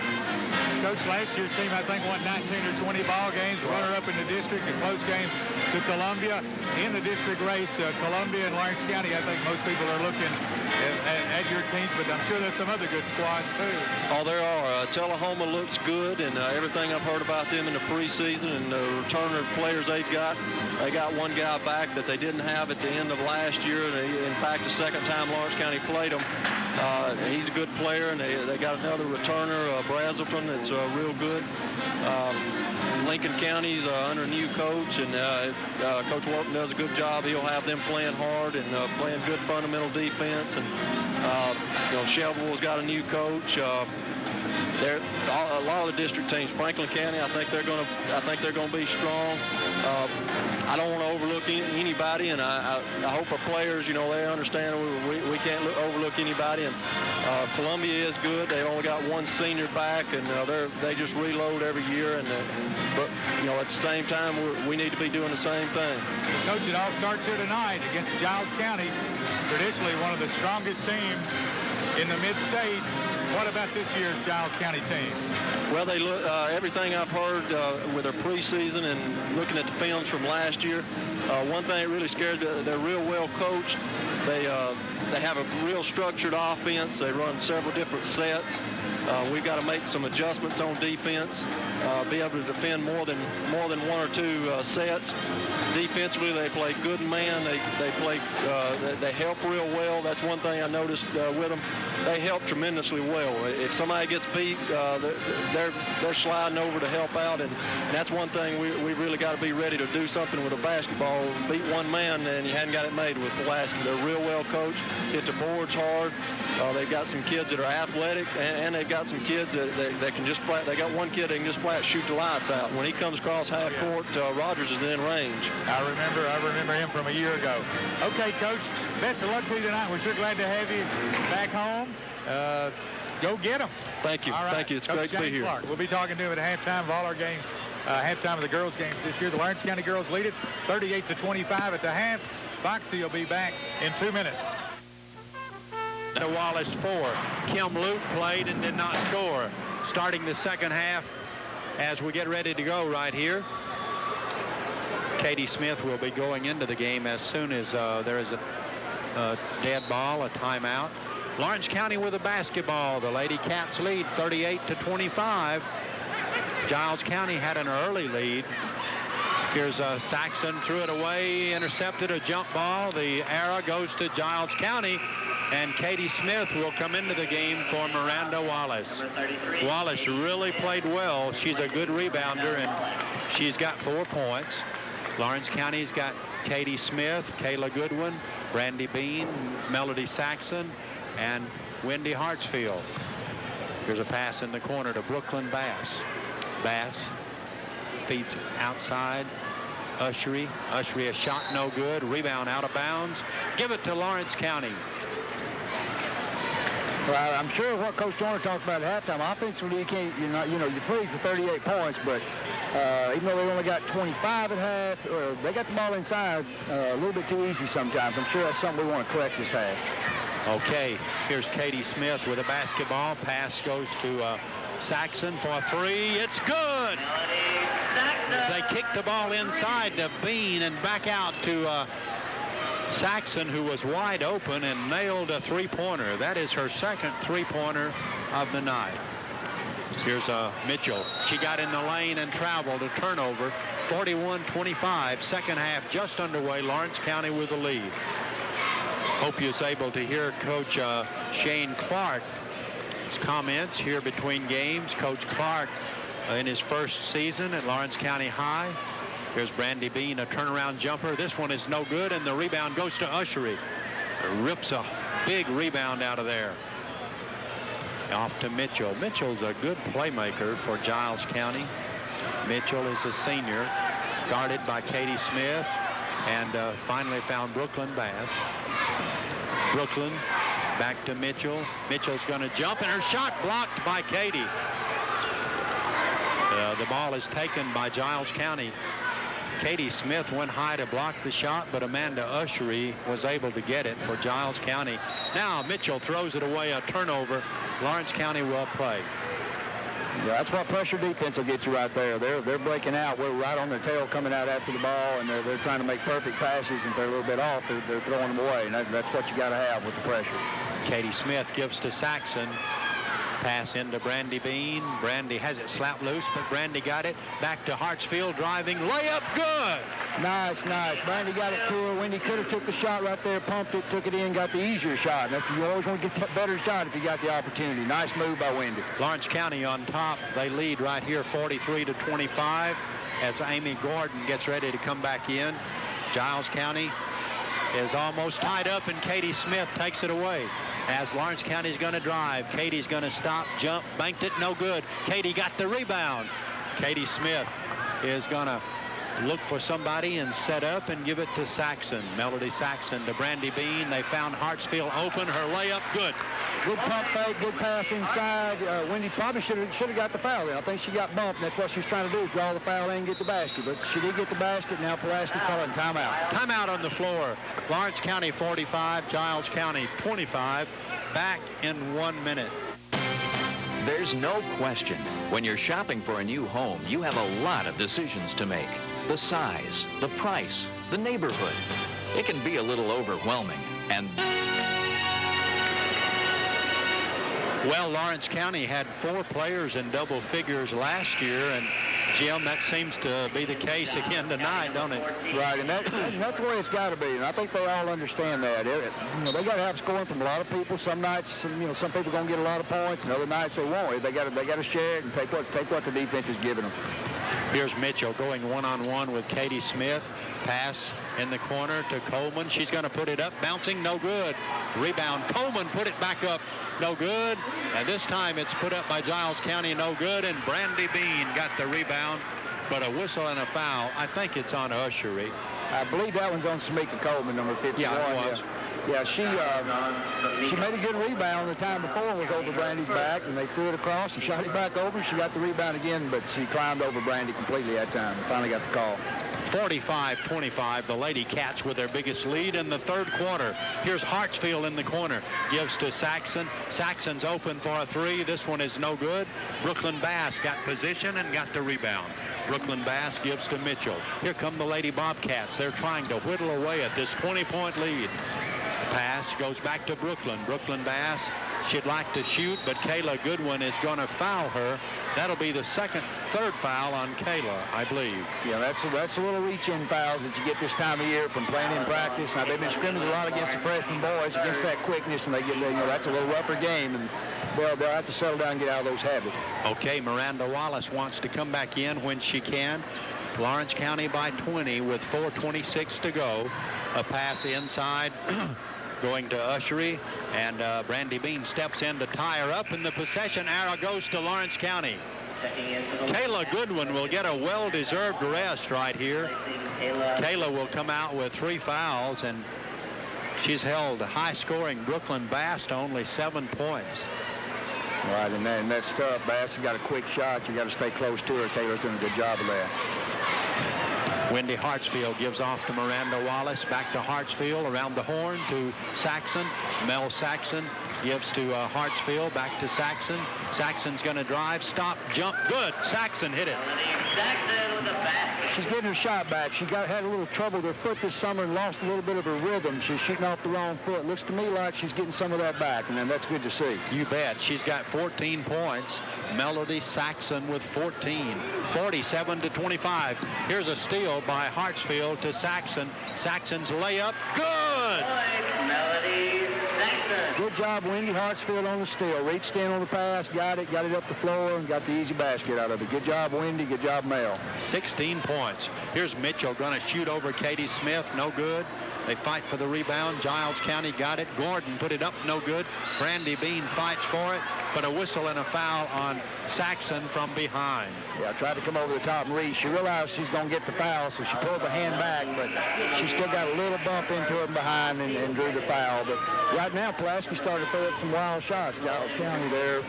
Speaker 8: Coach, last year's team, I think, won 19 or 20 ball games, runner-up in the district, a close game to Columbia. In the district race, Columbia and Lawrence County, I think most people are looking at your team, but I'm sure there's some other good squads, too.
Speaker 9: Oh, there are. Tullahoma looks good, and everything I've heard about them in the preseason and the returner players they got one guy back that they didn't have at the end of last year, and in fact, the second time Lawrence County played them. He's a good player, and they got another returner, Brazelton, that's real good. Lincoln County's under a new coach, and Coach Wharton does a good job. He'll have them playing hard and playing good fundamental defense. And Shelbyville's got a new coach. A lot of the district teams, Franklin County, I think they're going to be strong. I don't want to overlook anybody, and I hope our players, they understand we can't overlook anybody. And Columbia is good. They only got one senior back, and they just reload every year. But at the same time, we need to be doing the same thing.
Speaker 8: Coach, it all starts here tonight against Giles County, traditionally one of the strongest teams in the mid-state. What about this year's Giles County team?
Speaker 9: Well, they look. Everything I've heard with their preseason and looking at the films from last year, one thing that really scared. They're real well coached. They have a real structured offense. They run several different sets. We've got to make some adjustments on defense, be able to defend more than 1 or 2 sets. Defensively, they play good man. They help real well. That's one thing I noticed with them. They help tremendously well. If somebody gets beat, they're sliding over to help out, and that's one thing we really got to be ready to do something with a basketball. Beat one man, and you hadn't got it made with Pulaski. They're real well coached. Hit the boards hard. They've got some kids that are athletic, and they've got some kids that can just flat. They got one kid that can just flat shoot the lights out. When he comes across half court, Rogers is in range.
Speaker 8: I remember him from a year ago. Okay, Coach, best of luck to you tonight. We're sure glad to have you back home. Go get them.
Speaker 9: Thank you.
Speaker 8: All right.
Speaker 9: Thank you. It's
Speaker 8: Coach
Speaker 9: great to be here.
Speaker 8: Clark. We'll be talking to him at halftime of all our games. Halftime of the girls' games this year. The Lawrence County girls lead it 38-25 at the half. Foxy will be back in 2 minutes.
Speaker 3: To Wallace 4. Kim Luke played and did not score. Starting the second half as we get ready to go right here. Katie Smith will be going into the game as soon as there is a dead ball, a timeout. Lawrence County with a basketball. The Lady Cats lead 38-25. Giles County had an early lead. Here's Saxon, threw it away, intercepted a jump ball. The arrow goes to Giles County, and Katie Smith will come into the game for Miranda Wallace. Wallace really played well. She's a good rebounder, and she's got 4 points. Lawrence County's got Katie Smith, Kayla Goodwin, Brandy Bean, Melody Saxon, and Wendy Hartsfield. Here's a pass in the corner to Brooklyn Bass. Bass feeds outside Ushery. Ushery, a shot no good. Rebound out of bounds. Give it to Lawrence County.
Speaker 4: Well, I'm sure what Coach Joyner talked about at halftime, offensively you can't, you're pleased for 38 points, but even though they only got 25 at half, they got the ball inside a little bit too easy sometimes. I'm sure that's something we want to correct this half.
Speaker 3: Okay, here's Katie Smith with a basketball. Pass goes to Saxon for a three. It's good. They kick the ball inside to Bean and back out to Saxon, who was wide open and nailed a three-pointer. That is her second three-pointer of the night. Here's Mitchell. She got in the lane and traveled. A turnover. 41-25. Second half just underway. Lawrence County with the lead. Hope you're able to hear Coach Shane Clark's comments here between games. Coach Clark in his first season at Lawrence County High. Here's Brandy Bean, a turnaround jumper. This one is no good, and the rebound goes to Ushery. Rips a big rebound out of there. Off to Mitchell. Mitchell's a good playmaker for Giles County. Mitchell is a senior, guarded by Katie Smith, and finally found Brooklyn Bass. Brooklyn back to Mitchell. Mitchell's going to jump, and her shot blocked by Katie. The ball is taken by Giles County. Katie Smith went high to block the shot, but Amanda Ushery was able to get it for Giles County. Now Mitchell throws it away, a turnover. Lawrence County will play.
Speaker 4: Yeah, that's what pressure defense will get you right there. They're breaking out. We're right on their tail coming out after the ball, and they're trying to make perfect passes, and if they're a little bit off, they're throwing them away, and that's what you got to have with the pressure.
Speaker 3: Katie Smith gives to Saxon. Pass into Brandy Bean. Brandy has it slapped loose, but Brandy got it. Back to Hartsfield, driving. Layup, good!
Speaker 4: Nice. Brandy got it to her. Wendy could have took the shot right there, pumped it, took it in, got the easier shot. You always want to get that better shot if you got the opportunity. Nice move by Wendy.
Speaker 3: Lawrence County on top. They lead right here 43-25 as Amy Gordon gets ready to come back in. Giles County is almost tied up, and Katie Smith takes it away. As Lawrence County's going to drive, Katie's going to stop, jump, banked it, no good. Katie got the rebound. Katie Smith is going to look for somebody and set up and give it to Saxon. Melody Saxon to Brandy Bean. They found Hartsfield open. Her layup, good.
Speaker 4: Good pump fake, good pass inside. Wendy probably should have got the foul there. I think she got bumped, and that's what she's trying to do, is draw the foul in and get the basket. But she did get the basket. Now Pulaski calling timeout.
Speaker 3: Timeout on the floor. Lawrence County 45, Giles County 25. Back in 1 minute.
Speaker 10: There's no question. When you're shopping for a new home, you have a lot of decisions to make. The size, the price, the neighborhood. It can be a little overwhelming, and
Speaker 3: well, Lawrence County had 4 players in double figures last year, and Jim, that seems to be the case again tonight, don't it?
Speaker 4: Right, and that's the way it's got to be, and I think they all understand that. They got to have scoring from a lot of people. Some nights, some people are going to get a lot of points, and other nights they won't. They got to share it and take what the defense is giving them.
Speaker 3: Here's Mitchell going one-on-one with Katie Smith. Pass in the corner to Coleman. She's going to put it up, bouncing, no good. Rebound, Coleman put it back up, no good. And this time it's put up by Giles County, no good. And Brandy Bean got the rebound, but a whistle and a foul. I think it's on Ushery.
Speaker 4: I believe that one's on Samika Coleman, number 51.
Speaker 3: Yeah, it was.
Speaker 4: Yeah, she made a good rebound the time before. It was over Brandy's back, and they threw it across and shot it back over. She got the rebound again, but she climbed over Brandy completely that time and finally got the call.
Speaker 3: 45-25, the Lady Cats with their biggest lead in the third quarter. Here's Hartsfield in the corner. Gives to Saxon. Saxon's open for a three. This one is no good. Brooklyn Bass got position and got the rebound. Brooklyn Bass gives to Mitchell. Here come the Lady Bobcats. They're trying to whittle away at this 20-point lead. Pass goes back to Brooklyn. Brooklyn Bass, she'd like to shoot, but Kayla Goodwin is going to foul her. That'll be the third foul on Kayla, I believe.
Speaker 4: Yeah, that's a little reach-in fouls that you get this time of year from playing in practice. Now, they've been scrimmaging a lot against the freshman boys, against that quickness, and that's a little rougher game, and they'll have to settle down and get out of those habits.
Speaker 3: Okay, Miranda Wallace wants to come back in when she can. Lawrence County by 20 with 4:26 to go. A pass inside. Going to Ushery, and Brandy Bean steps in to tie her up, and the possession arrow goes to Lawrence County. Kayla Goodwin will get a well-deserved rest right here. Kayla will come out with 3 fouls, and she's held high-scoring Brooklyn Bass to only 7 points.
Speaker 4: Right, and that's tough. Bass has got a quick shot. You got to stay close to her. Kayla's doing a good job of that.
Speaker 3: Wendy Hartsfield gives off to Miranda Wallace. Back to Hartsfield, around the horn to Saxon. Mel Saxon gives to Hartsfield, back to Saxon. Saxon's going to drive, stop, jump, good. Saxon hit it.
Speaker 4: She's getting her shot back. She had a little trouble with her foot this summer and lost a little bit of her rhythm. She's shooting off the wrong foot. Looks to me like she's getting some of that back, and then that's good to see.
Speaker 3: You bet. She's got 14 points. Melody Saxon with 14. 47-25. Here's a steal by Hartsfield to Saxon. Saxon's layup, good!
Speaker 5: Melody Saxon.
Speaker 4: Good job, Wendy Hartsfield on the steal. Reached in on the pass, got it up the floor, and got the easy basket out of it. Good job, Wendy. Good job, Mel.
Speaker 3: 16 points. Here's Mitchell going to shoot over Katie Smith. No good. They fight for the rebound. Giles County got it. Gordon put it up. No good. Brandy Bean fights for it, but a whistle and a foul on Saxon from behind.
Speaker 4: Yeah, tried to come over the top and reach. She realized she's going to get the foul, so she pulled the hand back, but she still got a little bump into it behind and drew the foul. But right now, Pulaski started to throw up some wild shots. Giles County, they're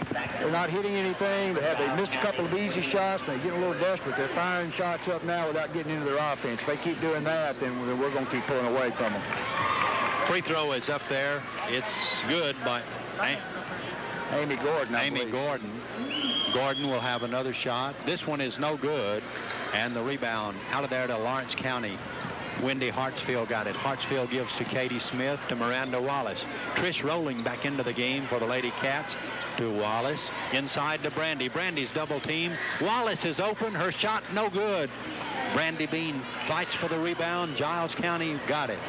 Speaker 4: not hitting anything. They missed a couple of easy shots. They're getting a little desperate. They're firing shots up now without getting into their offense. If they keep doing that, then we're going to keep pulling away from them.
Speaker 3: Free throw is up there. It's good by
Speaker 4: Amy Gordon.
Speaker 3: Amy Gordon. Gordon will have another shot. This one is no good. And the rebound out of there to Lawrence County. Wendy Hartsfield got it. Hartsfield gives to Katie Smith to Miranda Wallace. Trish Rowling back into the game for the Lady Cats to Wallace. Inside to Brandy. Brandy's double team. Wallace is open. Her shot no good. Brandy Bean fights for the rebound. Giles County got it.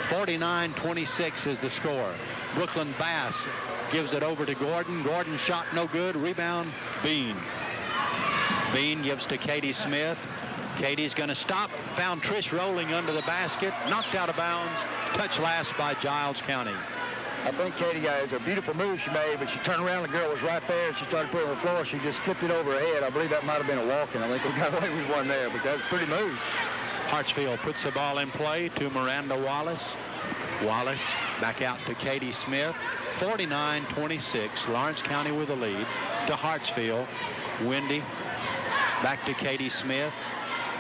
Speaker 3: 49-26 is the score. Brooklyn Bass gives it over to Gordon. Gordon shot no good. Rebound, Bean. Bean gives to Katie Smith. Katie's going to stop. Found Trish Rowling under the basket. Knocked out of bounds. Touch last by Giles County.
Speaker 4: I think Katie got a beautiful move she made, but she turned around. The girl was right there, and she started putting it on the floor. She just flipped it over her head. I believe that might have been a walk-in. I think we got away with one there, but that was a pretty move.
Speaker 3: Hartsfield puts the ball in play to Miranda Wallace. Wallace back out to Katie Smith. 49-26. Lawrence County with the lead to Hartsfield. Wendy back to Katie Smith.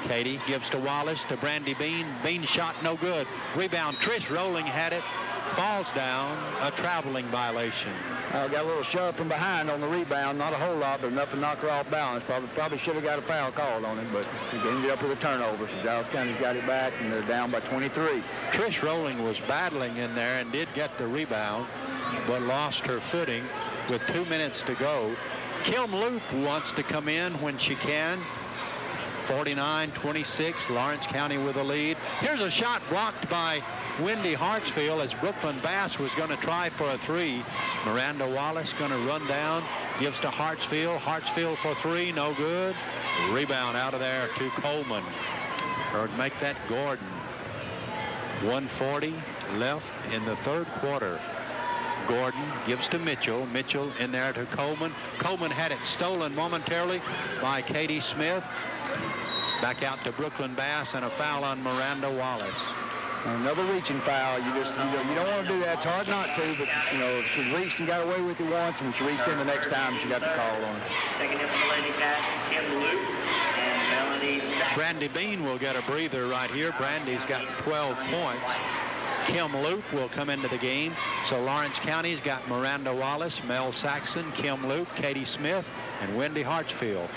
Speaker 3: Katie gives to Wallace to Brandy Bean. Bean shot no good. Rebound. Trish Rowling had it. Falls down. A traveling violation.
Speaker 4: Got a little shove from behind on the rebound. Not a whole lot, but enough to knock her off balance. Probably should have got a foul called on it, but he ended up with a turnover. So Giles County's got it back, and they're down by 23.
Speaker 3: Trish Rowling was battling in there and did get the rebound, but lost her footing with 2 minutes to go. Kim Loop wants to come in when she can. 49-26, Lawrence County with the lead. Here's a shot blocked by Wendy Hartsfield as Brooklyn Bass was going to try for a three. Miranda Wallace going to run down, gives to Hartsfield. Hartsfield for three, no good. Rebound out of there to Coleman. Or make that Gordon. 1:40 left in the third quarter. Gordon gives to Mitchell. Mitchell in there to Coleman. Coleman had it stolen momentarily by Katie Smith. Back out to Brooklyn Bass, and a foul on Miranda Wallace.
Speaker 4: Another reaching foul. You don't want to do that. It's hard not to, but she reached and got away with it once, and she reached in the next time she got the call on it.
Speaker 5: Second in for the Lady Cats, Kim Luke and Melody Saxon.
Speaker 3: Brandy Bean will get a breather right here. Brandy's got 12 points. Kim Luke will come into the game. So Lawrence County's got Miranda Wallace, Mel Saxon, Kim Luke, Katie Smith, and Wendy Hartsfield.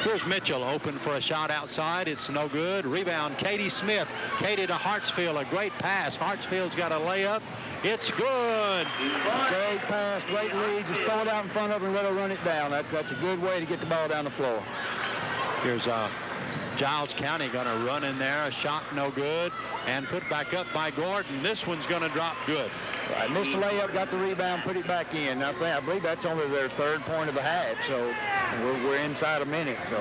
Speaker 3: Here's Mitchell open for a shot outside. It's no good. Rebound, Katie Smith. Katie to Hartsfield. A great pass. Hartsfield's got a layup. It's good.
Speaker 4: Great pass, great lead. Just throw it out in front of her and let her run it down. That's a good way to get the ball down the floor.
Speaker 3: Here's Giles County going to run in there. A shot no good. And put back up by Gordon. This one's going to drop good.
Speaker 4: Right, missed the layup, got the rebound, put it back in. I believe that's only their third point of the half, so we're inside a minute, so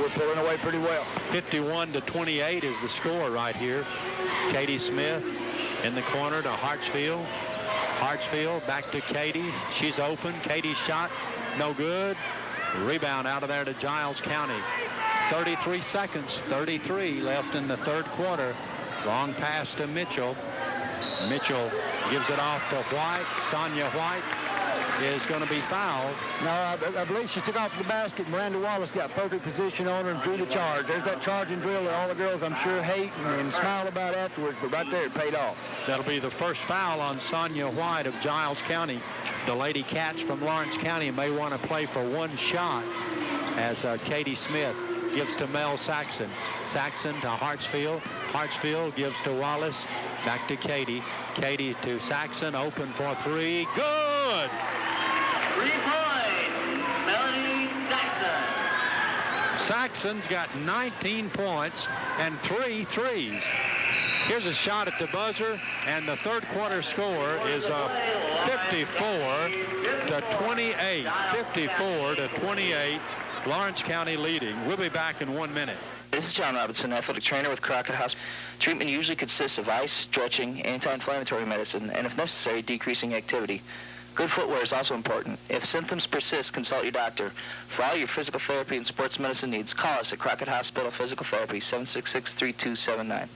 Speaker 4: we're pulling away pretty well.
Speaker 3: 51-28 is the score right here. Katie Smith in the corner to Hartsfield. Hartsfield back to Katie. She's open. Katie's shot no good. Rebound out of there to Giles County. 33 seconds, 33 left in the third quarter. Long pass to Mitchell. Mitchell gives it off to White. Sonia White is going to be fouled.
Speaker 4: No, I believe she took off the basket. Miranda Wallace got perfect position on her and threw the charge. There's that charging drill that all the girls, I'm sure, hate and smile about afterwards, but right there it paid off.
Speaker 3: That'll be the first foul on Sonia White of Giles County. The Lady Cats from Lawrence County may want to play for one shot as Katie Smith gives to Mel Saxon. Saxon to Hartsfield. Hartsfield gives to Wallace. Back to Katie. Katie to Saxon. Open for three. Good!
Speaker 5: 3 points, Melanie Saxon.
Speaker 3: Saxon's got 19 points and 3 threes. Here's a shot at the buzzer, and the third quarter score is 54 to 28. 54 to 28. Lawrence County leading. We'll be back in 1 minute.
Speaker 1: This is John Robinson, athletic trainer with Crockett Hospital. Treatment usually consists of ice, stretching, anti-inflammatory medicine, and if necessary, decreasing activity. Good footwear is also important. If symptoms persist, consult your doctor. For all your physical therapy and sports medicine needs, call us at Crockett Hospital Physical Therapy, 766-3279.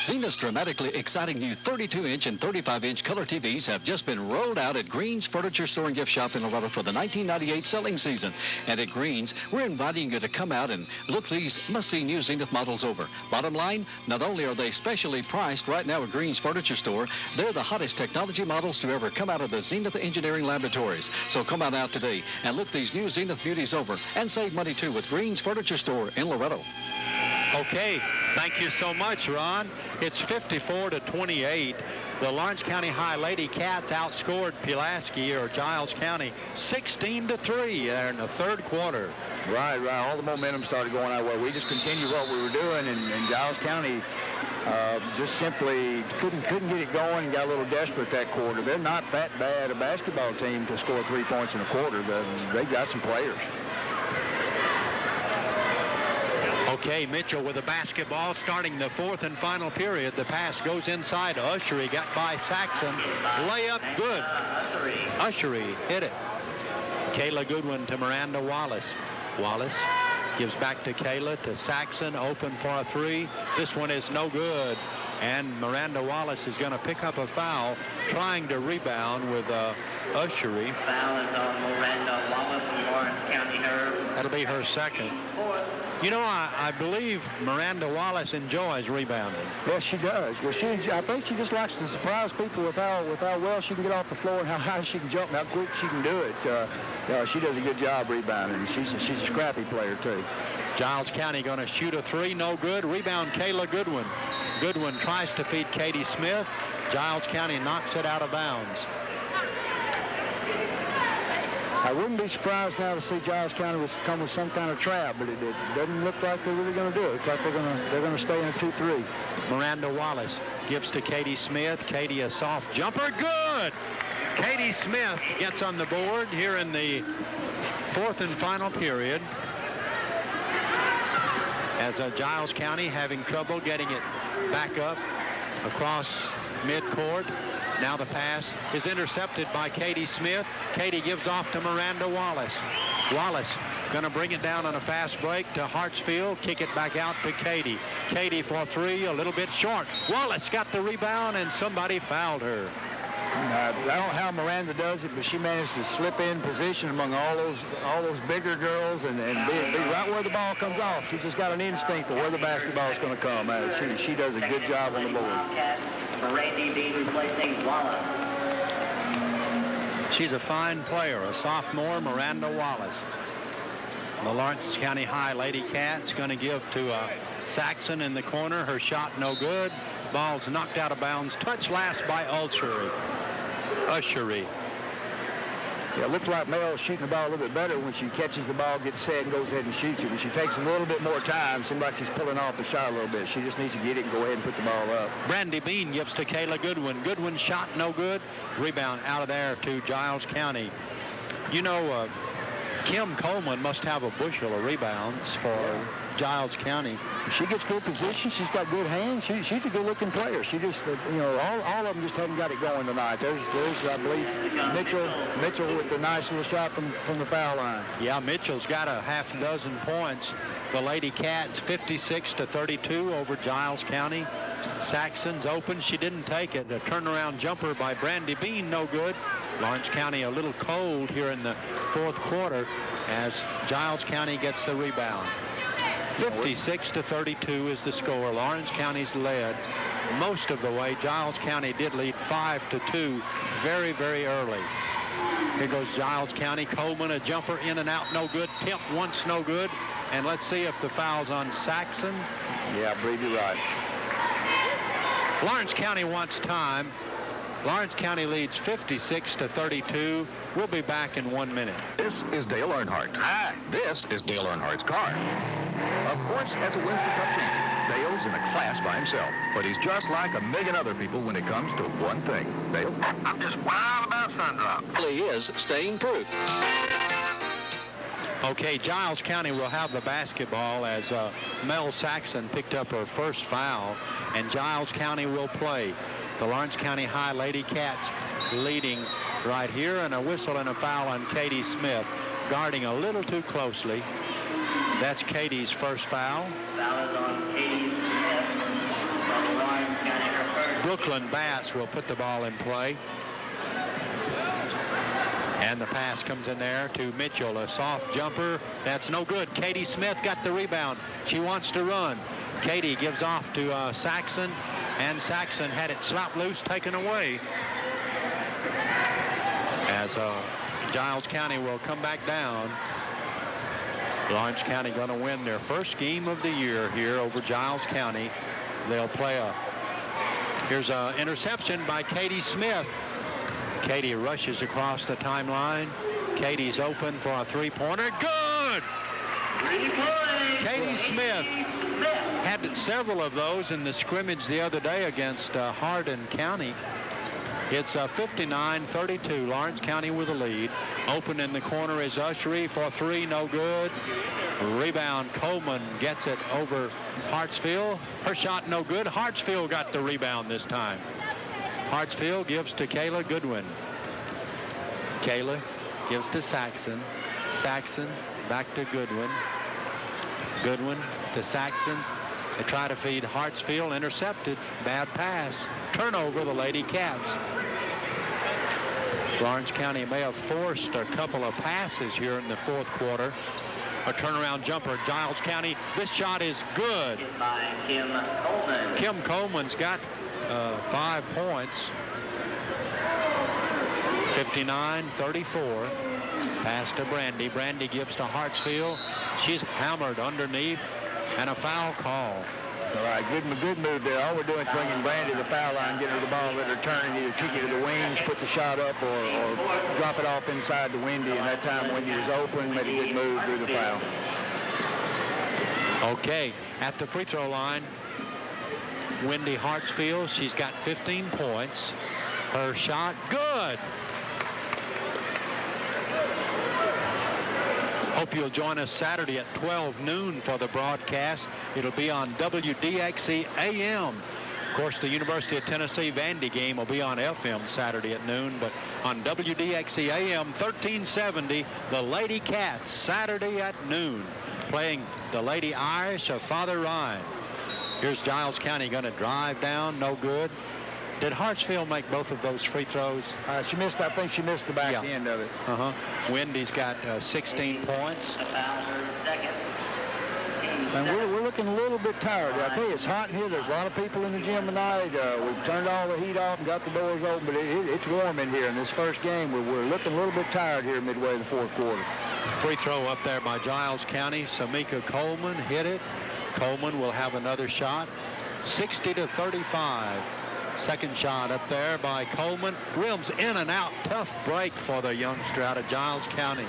Speaker 2: Zenith's dramatically exciting new 32-inch and 35-inch color TVs have just been rolled out at Green's Furniture Store and Gift Shop in Laredo for the 1998 selling season. And at Green's, we're inviting you to come out and look these must-see new Zenith models over. Bottom line, not only are they specially priced right now at Green's Furniture Store, they're the hottest technology models to ever come out of the Zenith Engineering Laboratories. So come on out today and look these new Zenith beauties over and save money too with Green's Furniture Store in Laredo.
Speaker 3: Okay, thank you so much, Ron. It's 54 to 28. The Lawrence County High Lady Cats outscored Pulaski or Giles County 16 to 3 there in the third quarter.
Speaker 4: Right. All the momentum started going our way. We just continued what we were doing, and Giles County just simply couldn't get it going and got a little desperate that quarter. They're not that bad a basketball team to score 3 points in a quarter. They got some players.
Speaker 3: Okay, Mitchell with the basketball starting the fourth and final period. The pass goes inside. Ushery got by Saxon. Layup good. Ushery hit it. Kayla Goodwin to Miranda Wallace. Wallace gives back to Kayla to Saxon. Open for a three. This one is no good. And Miranda Wallace is going to pick up a foul, trying to rebound with Ushery.
Speaker 5: Foul is on Miranda Wallace from Lawrence County.
Speaker 3: That'll be her second. You know, I believe Miranda Wallace enjoys rebounding.
Speaker 4: Yes, she does. Well, I think she just likes to surprise people with how well she can get off the floor and how high she can jump and how quick she can do it. She does a good job rebounding. She's a scrappy player, too.
Speaker 3: Giles County going to shoot a three. No good. Rebound, Kayla Goodwin. Goodwin tries to feed Katie Smith. Giles County knocks it out of bounds.
Speaker 4: I wouldn't be surprised now to see Giles County come with some kind of trap, but it doesn't look like they're really going to do it. It's like they're going to stay in a 2-3.
Speaker 3: Miranda Wallace gives to Katie Smith. Katie a soft jumper. Good! Katie Smith gets on the board here in the fourth and final period. As Giles County having trouble getting it back up across midcourt. Now the pass is intercepted by Katie Smith. Katie gives off to Miranda Wallace. Wallace going to bring it down on a fast break to Hartsfield. Kick it back out to Katie. Katie for three, a little bit short. Wallace got the rebound, and somebody fouled her.
Speaker 4: I don't know how Miranda does it, but she managed to slip in position among all those bigger girls and be right where the ball comes off. She's just got an instinct for where the basketball is going to come. She does a good job on the board.
Speaker 5: Miranda Bean replacing Wallace.
Speaker 3: She's a fine player, a sophomore, Miranda Wallace. The Lawrence County High Lady Cats going to give to Saxon in the corner. Her shot no good. Ball's knocked out of bounds. Touch last by Ushery.
Speaker 4: Yeah, it looks like Mel's shooting the ball a little bit better when she catches the ball, gets set, and goes ahead and shoots it. But she takes a little bit more time. Seems like she's pulling off the shot a little bit. She just needs to get it and go ahead and put the ball up.
Speaker 3: Brandy Bean gives to Kayla Goodwin. Goodwin shot no good. Rebound out of there to Giles County. You know, Kim Coleman must have a bushel of rebounds for Giles County.
Speaker 4: She gets good position. She's got good hands. She's a good-looking player. She just, all of them just haven't got it going tonight. There's I believe, Mitchell with the nice little shot from the foul line.
Speaker 3: Yeah, Mitchell's got a half dozen points. The Lady Cats 56-32 over Giles County. Saxon's open. She didn't take it. A turnaround jumper by Brandy Bean, no good. Lawrence County a little cold here in the fourth quarter as Giles County gets the rebound. 56-32 is the score. Lawrence County's led most of the way. Giles County did lead 5-2 very, very early. Here goes Giles County. Coleman, a jumper in and out, no good. Tip once, no good. And let's see if the foul's on Saxon.
Speaker 4: Yeah, I believe you're right.
Speaker 3: Lawrence County wants time. Lawrence County leads 56-32. We'll be back in 1 minute.
Speaker 6: This is Dale Earnhardt. Hi. This is Dale Earnhardt's car. Of course, as a Winster Cup champion, Dale's in a class by himself. But he's just like a million other people when it comes to one thing. Dale?
Speaker 11: I'm just wild about Sundrop.
Speaker 2: He is staying proof.
Speaker 3: Okay, Giles County will have the basketball as Mel Saxon picked up her first foul, and Giles County will play. The Lawrence County High Lady Cats leading right here, and a whistle and a foul on Katie Smith, guarding a little too closely. That's Katie's first foul.
Speaker 5: Foul is on Katie Smith from the Lawrence County, her first.
Speaker 3: Brooklyn Bass will put the ball in play. And the pass comes in there to Mitchell, a soft jumper. That's no good. Katie Smith got the rebound. She wants to run. Katie gives off to Saxon, and Saxon had it slapped loose, taken away. As Giles County will come back down. Lawrence County going to win their first game of the year here over Giles County. They'll play here's an interception by Katie Smith. Katie rushes across the timeline. Katie's open for a three-pointer. Good! Katie Smith had several of those in the scrimmage the other day against Hardin County. It's 59-32. Lawrence County with the lead. Open in the corner is Ushery for three, no good. Rebound, Coleman gets it over Hartsfield. Her shot no good. Hartsfield got the rebound this time. Hartsfield gives to Kayla Goodwin. Kayla gives to Saxon. Saxon back to Goodwin. Goodwin to Saxon. They try to feed Hartsfield. Intercepted. Bad pass. Turnover, the Lady Cats. Lawrence County may have forced a couple of passes here in the fourth quarter. A turnaround jumper. Giles County. This shot is good.
Speaker 5: By Kim Coleman.
Speaker 3: Kim Coleman's got 5 points. 59-34. Pass to Brandy. Brandy gives to Hartsfield. She's hammered underneath, and a foul call.
Speaker 4: All right, good move there. All we're doing is bringing Brandy to the foul line, getting her the ball, let her turn, either kick it to the wings, put the shot up, or drop it off inside to Wendy. And that time Wendy was open, made a good move through the foul.
Speaker 3: Okay, at the free throw line, Wendy Hartsfield. She's got 15 points. Her shot, good. Hope you'll join us Saturday at 12 noon for the broadcast. It'll be on WDXC AM. Of course, the University of Tennessee Vandy game will be on FM Saturday at noon, but on WDXC AM 1370, the Lady Cats Saturday at noon, playing the Lady Irish of Father Ryan. Here's Giles County going to drive down, no good. Did Hartsfield make both of those free throws?
Speaker 4: She missed. I think she missed the back end of it.
Speaker 3: Wendy's got 16 points.
Speaker 4: And we're looking a little bit tired. I tell you, it's hot in here. There's a lot of people in the gym tonight. We've turned all the heat off and got the doors open, but it's warm in here. In this first game, we're looking a little bit tired here midway in the fourth quarter.
Speaker 3: Free throw up there by Giles County. Samika Coleman hit it. Coleman will have another shot. 60-35. Second shot up there by Coleman. Rims in and out. Tough break for the youngster out of Giles County.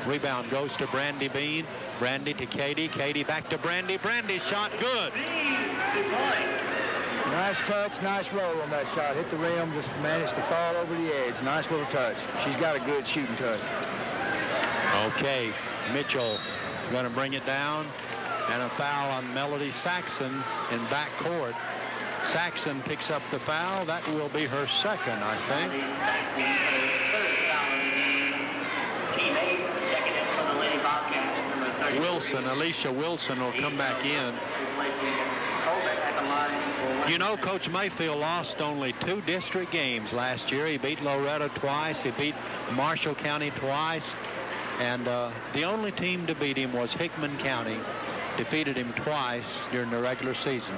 Speaker 3: Rebound goes to Brandy Bean. Brandy to Katie. Katie back to Brandy. Brandy's shot good.
Speaker 4: Nice touch, nice roll on that shot. Hit the rim, just managed to fall over the edge. Nice little touch. She's got a good shooting touch.
Speaker 3: Okay, Mitchell going to bring it down. And a foul on Melody Saxon in backcourt. Saxon picks up the foul. That will be her second, I think. Wilson, Alicia Wilson will come back in. You know, Coach Mayfield lost only 2 district games last year. He beat Loretto twice. He beat Marshall County twice. And the only team to beat him was Hickman County. Defeated him twice during the regular season.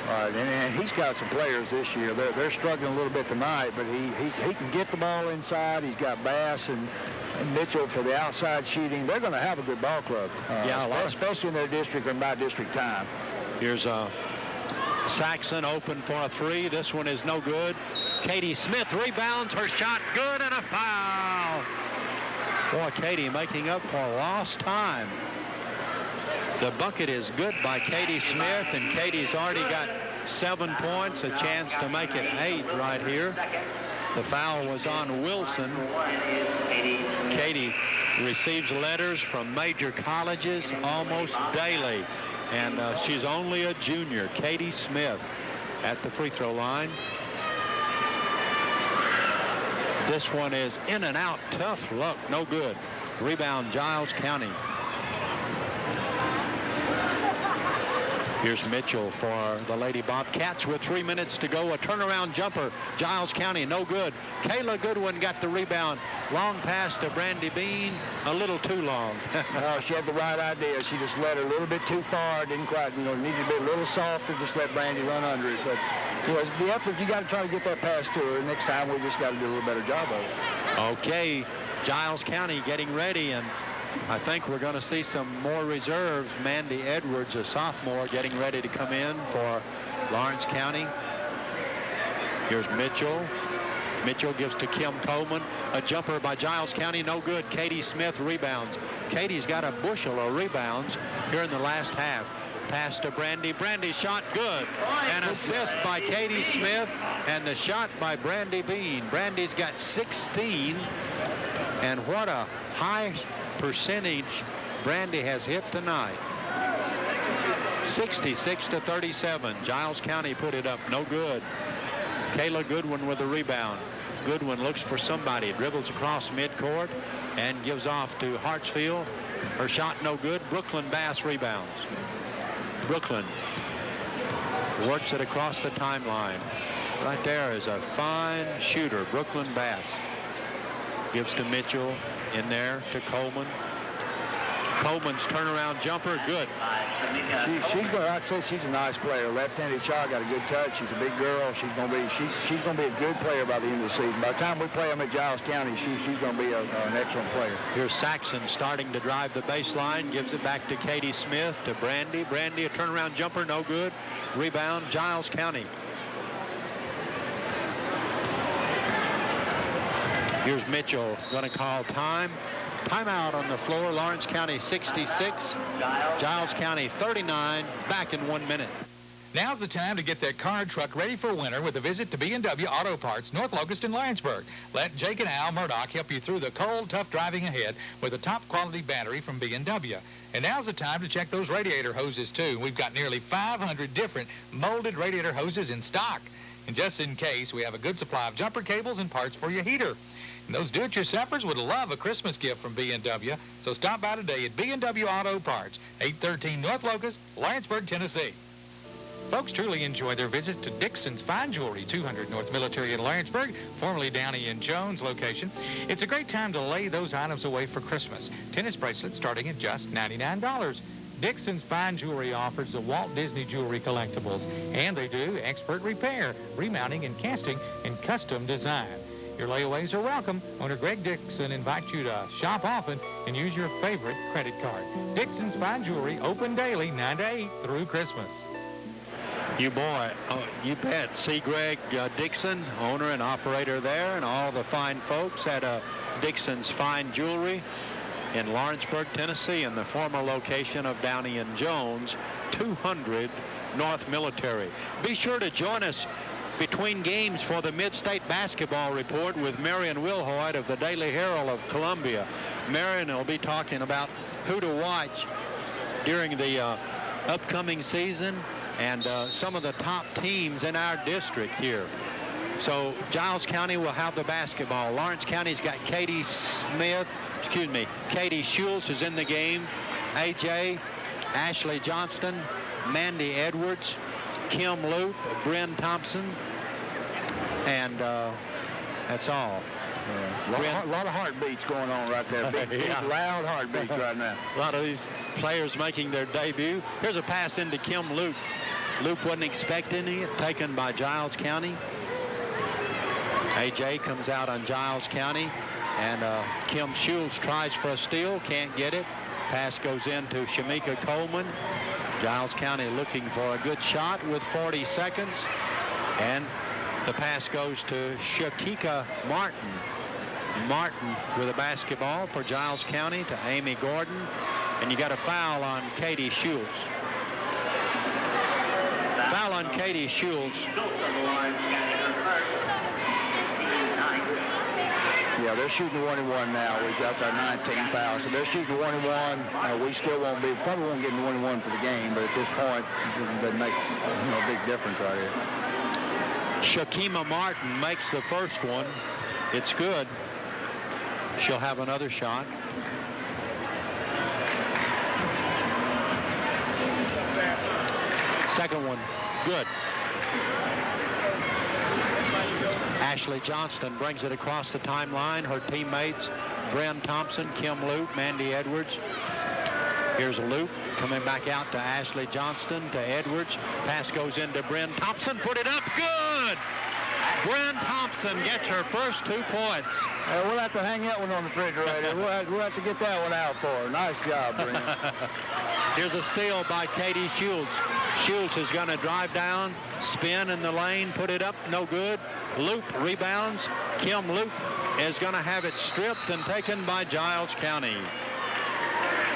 Speaker 4: And he's got some players this year. They're struggling a little bit tonight, but he can get the ball inside. He's got Bass and Mitchell for the outside shooting. They're going to have a good ball club. Especially in their district or by district time.
Speaker 3: Here's Saxon open for a 3. This one is no good. Katie Smith rebounds. Her shot good and a foul. Boy, Katie making up for lost time. The bucket is good by Katie Smith, and Katie's already got 7 points, a chance to make it 8 right here. The foul was on Wilson. Katie receives letters from major colleges almost daily, and she's only a junior. Katie Smith at the free throw line. This one is in and out, tough luck, no good. Rebound, Giles County. Here's Mitchell for the Lady Bobcats with 3 minutes to go. A turnaround jumper. Giles County, no good. Kayla Goodwin got the rebound. Long pass to Brandy Bean. A little too long.
Speaker 4: No, she had the right idea. She just let her a little bit too far. Didn't quite, needed to be a little softer. Just let Brandy run under it. But, the effort, you got to try to get that pass to her. Next time, we just got to do a little better job of it.
Speaker 3: Okay. Giles County getting ready, and I think we're going to see some more reserves. Mandy Edwards, a sophomore, getting ready to come in for Lawrence County. Here's Mitchell. Mitchell gives to Kim Coleman. A jumper by Giles County, no good. Katie Smith rebounds. Katie's got a bushel of rebounds here in the last half. Pass to Brandy. Brandy shot good. An assist by Katie Smith, and the shot by Brandy Bean. Brandy's got 16, and what a high percentage Brandy has hit tonight. 66-37. Giles County put it up, no good. Kayla Goodwin with the rebound. Goodwin looks for somebody, dribbles across midcourt and gives off to Hartsfield. Her shot no good. Brooklyn Bass rebounds. Brooklyn works it across the timeline. Right there is a fine shooter, Brooklyn Bass. Gives to Mitchell, in there to Coleman. Coleman's turnaround jumper, good.
Speaker 4: I'd say she's a nice player. Left-handed shot, got a good touch. She's a big girl. She's gonna be a good player by the end of the season. By the time we play them at Giles County, she's gonna be an excellent player.
Speaker 3: Here's Saxon starting to drive the baseline, gives it back to Katie Smith, to Brandy. Brandy, a turnaround jumper, no good. Rebound, Giles County. Here's Mitchell going to call time. Timeout on the floor. Lawrence County 66. Giles County 39. Back in 1 minute.
Speaker 12: Now's the time to get that car and truck ready for winter with a visit to B&W Auto Parts, North Locust and Lawrenceburg. Let Jake and Al Murdoch help you through the cold, tough driving ahead with a top-quality battery from B&W. And now's the time to check those radiator hoses, too. We've got nearly 500 different molded radiator hoses in stock. And just in case, we have a good supply of jumper cables and parts for your heater. And those do-it-yourselfers would love a Christmas gift from B&W, so stop by today at B&W Auto Parts, 813 North Locust, Lawrenceburg, Tennessee. Folks truly enjoy their visits to Dixon's Fine Jewelry, 200 North Military in Lawrenceburg, formerly Downey and Jones location. It's a great time to lay those items away for Christmas. Tennis bracelets starting at just $99. Dixon's Fine Jewelry offers the Walt Disney Jewelry collectibles, and they do expert repair, remounting and casting, and custom design. Your layaways are welcome. Owner Greg Dixon invites you to shop often and use your favorite credit card. Dixon's Fine Jewelry, open daily, 9 to 8 through Christmas.
Speaker 3: You bet. See Greg Dixon, owner and operator there, and all the fine folks at Dixon's Fine Jewelry in Lawrenceburg, Tennessee, in the former location of Downey and Jones, 200 North Military. Be sure to join us between games for the Mid-State Basketball Report with Marion Wilhoit of the Daily Herald of Columbia. Marion will be talking about who to watch during the upcoming season and some of the top teams in our district here. So Giles County will have the basketball. Lawrence County's got Katie Schultz is in the game. AJ, Ashley Johnston, Mandy Edwards, Kim Loop, Bryn Thompson, and that's all.
Speaker 4: Yeah. A lot of heartbeats going on right there. Big, loud heartbeats right now.
Speaker 3: A lot of these players making their debut. Here's a pass into Kim Loop. Loop wasn't expecting it, taken by Giles County. AJ comes out on Giles County, and Kim Schultz tries for a steal, can't get it. Pass goes into Shamika Coleman. Giles County looking for a good shot with 40 seconds, and the pass goes to Shakika Martin. Martin with a basketball for Giles County to Amy Gordon, and you got a foul on Katie Schultz. Foul on Katie Schultz.
Speaker 4: Yeah, they're shooting 1-1 now. We've got our 19 fouls, so they're shooting 1-1. We still probably won't get 1-1 for the game, but at this point, it doesn't make a big difference right here.
Speaker 3: Shakima Martin makes the first one. It's good. She'll have another shot. Second one, good. Ashley Johnston brings it across the timeline. Her teammates, Bryn Thompson, Kim Loop, Mandy Edwards. Here's a loop coming back out to Ashley Johnston, to Edwards. Pass goes into Bryn Thompson. Put it up. Good. Bryn Thompson gets her first 2 points.
Speaker 4: We'll have to hang that one on the refrigerator. We'll have to get that one out for her. Nice job, Bryn.
Speaker 3: Here's a steal by Katie Schultz. Schultz is going to drive down, spin in the lane, put it up, no good. Loop rebounds. Kim Loop is going to have it stripped and taken by Giles County.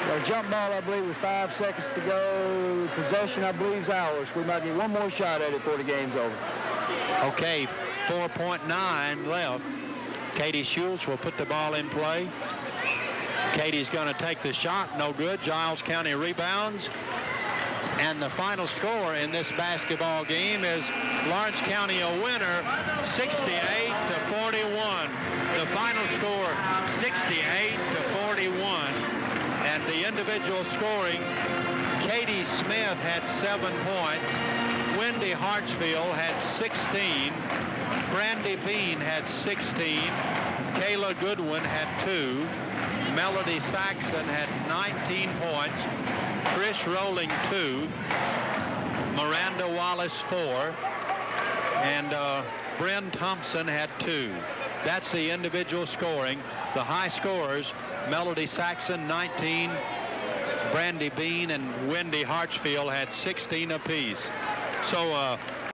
Speaker 4: Well, jump ball, I believe, with 5 seconds to go. Possession, I believe, is ours. We might get one more shot at it before the game's over.
Speaker 3: Okay, 4.9 left. Katie Schultz will put the ball in play. Katie's going to take the shot, no good. Giles County rebounds. And the final score in this basketball game is Lawrence County a winner, 68-41. The final score, 68-41. And the individual scoring, Katie Smith had 7 points. Wendy Hartsfield had 16. Brandy Bean had 16. Kayla Goodwin had 2. Melody Saxon had 19 points. Trish Rowling 2. Miranda Wallace 4. And Bryn Thompson had 2. That's the individual scoring. The high scorers, Melody Saxon 19. Brandy Bean and Wendy Hartsfield had 16 apiece. So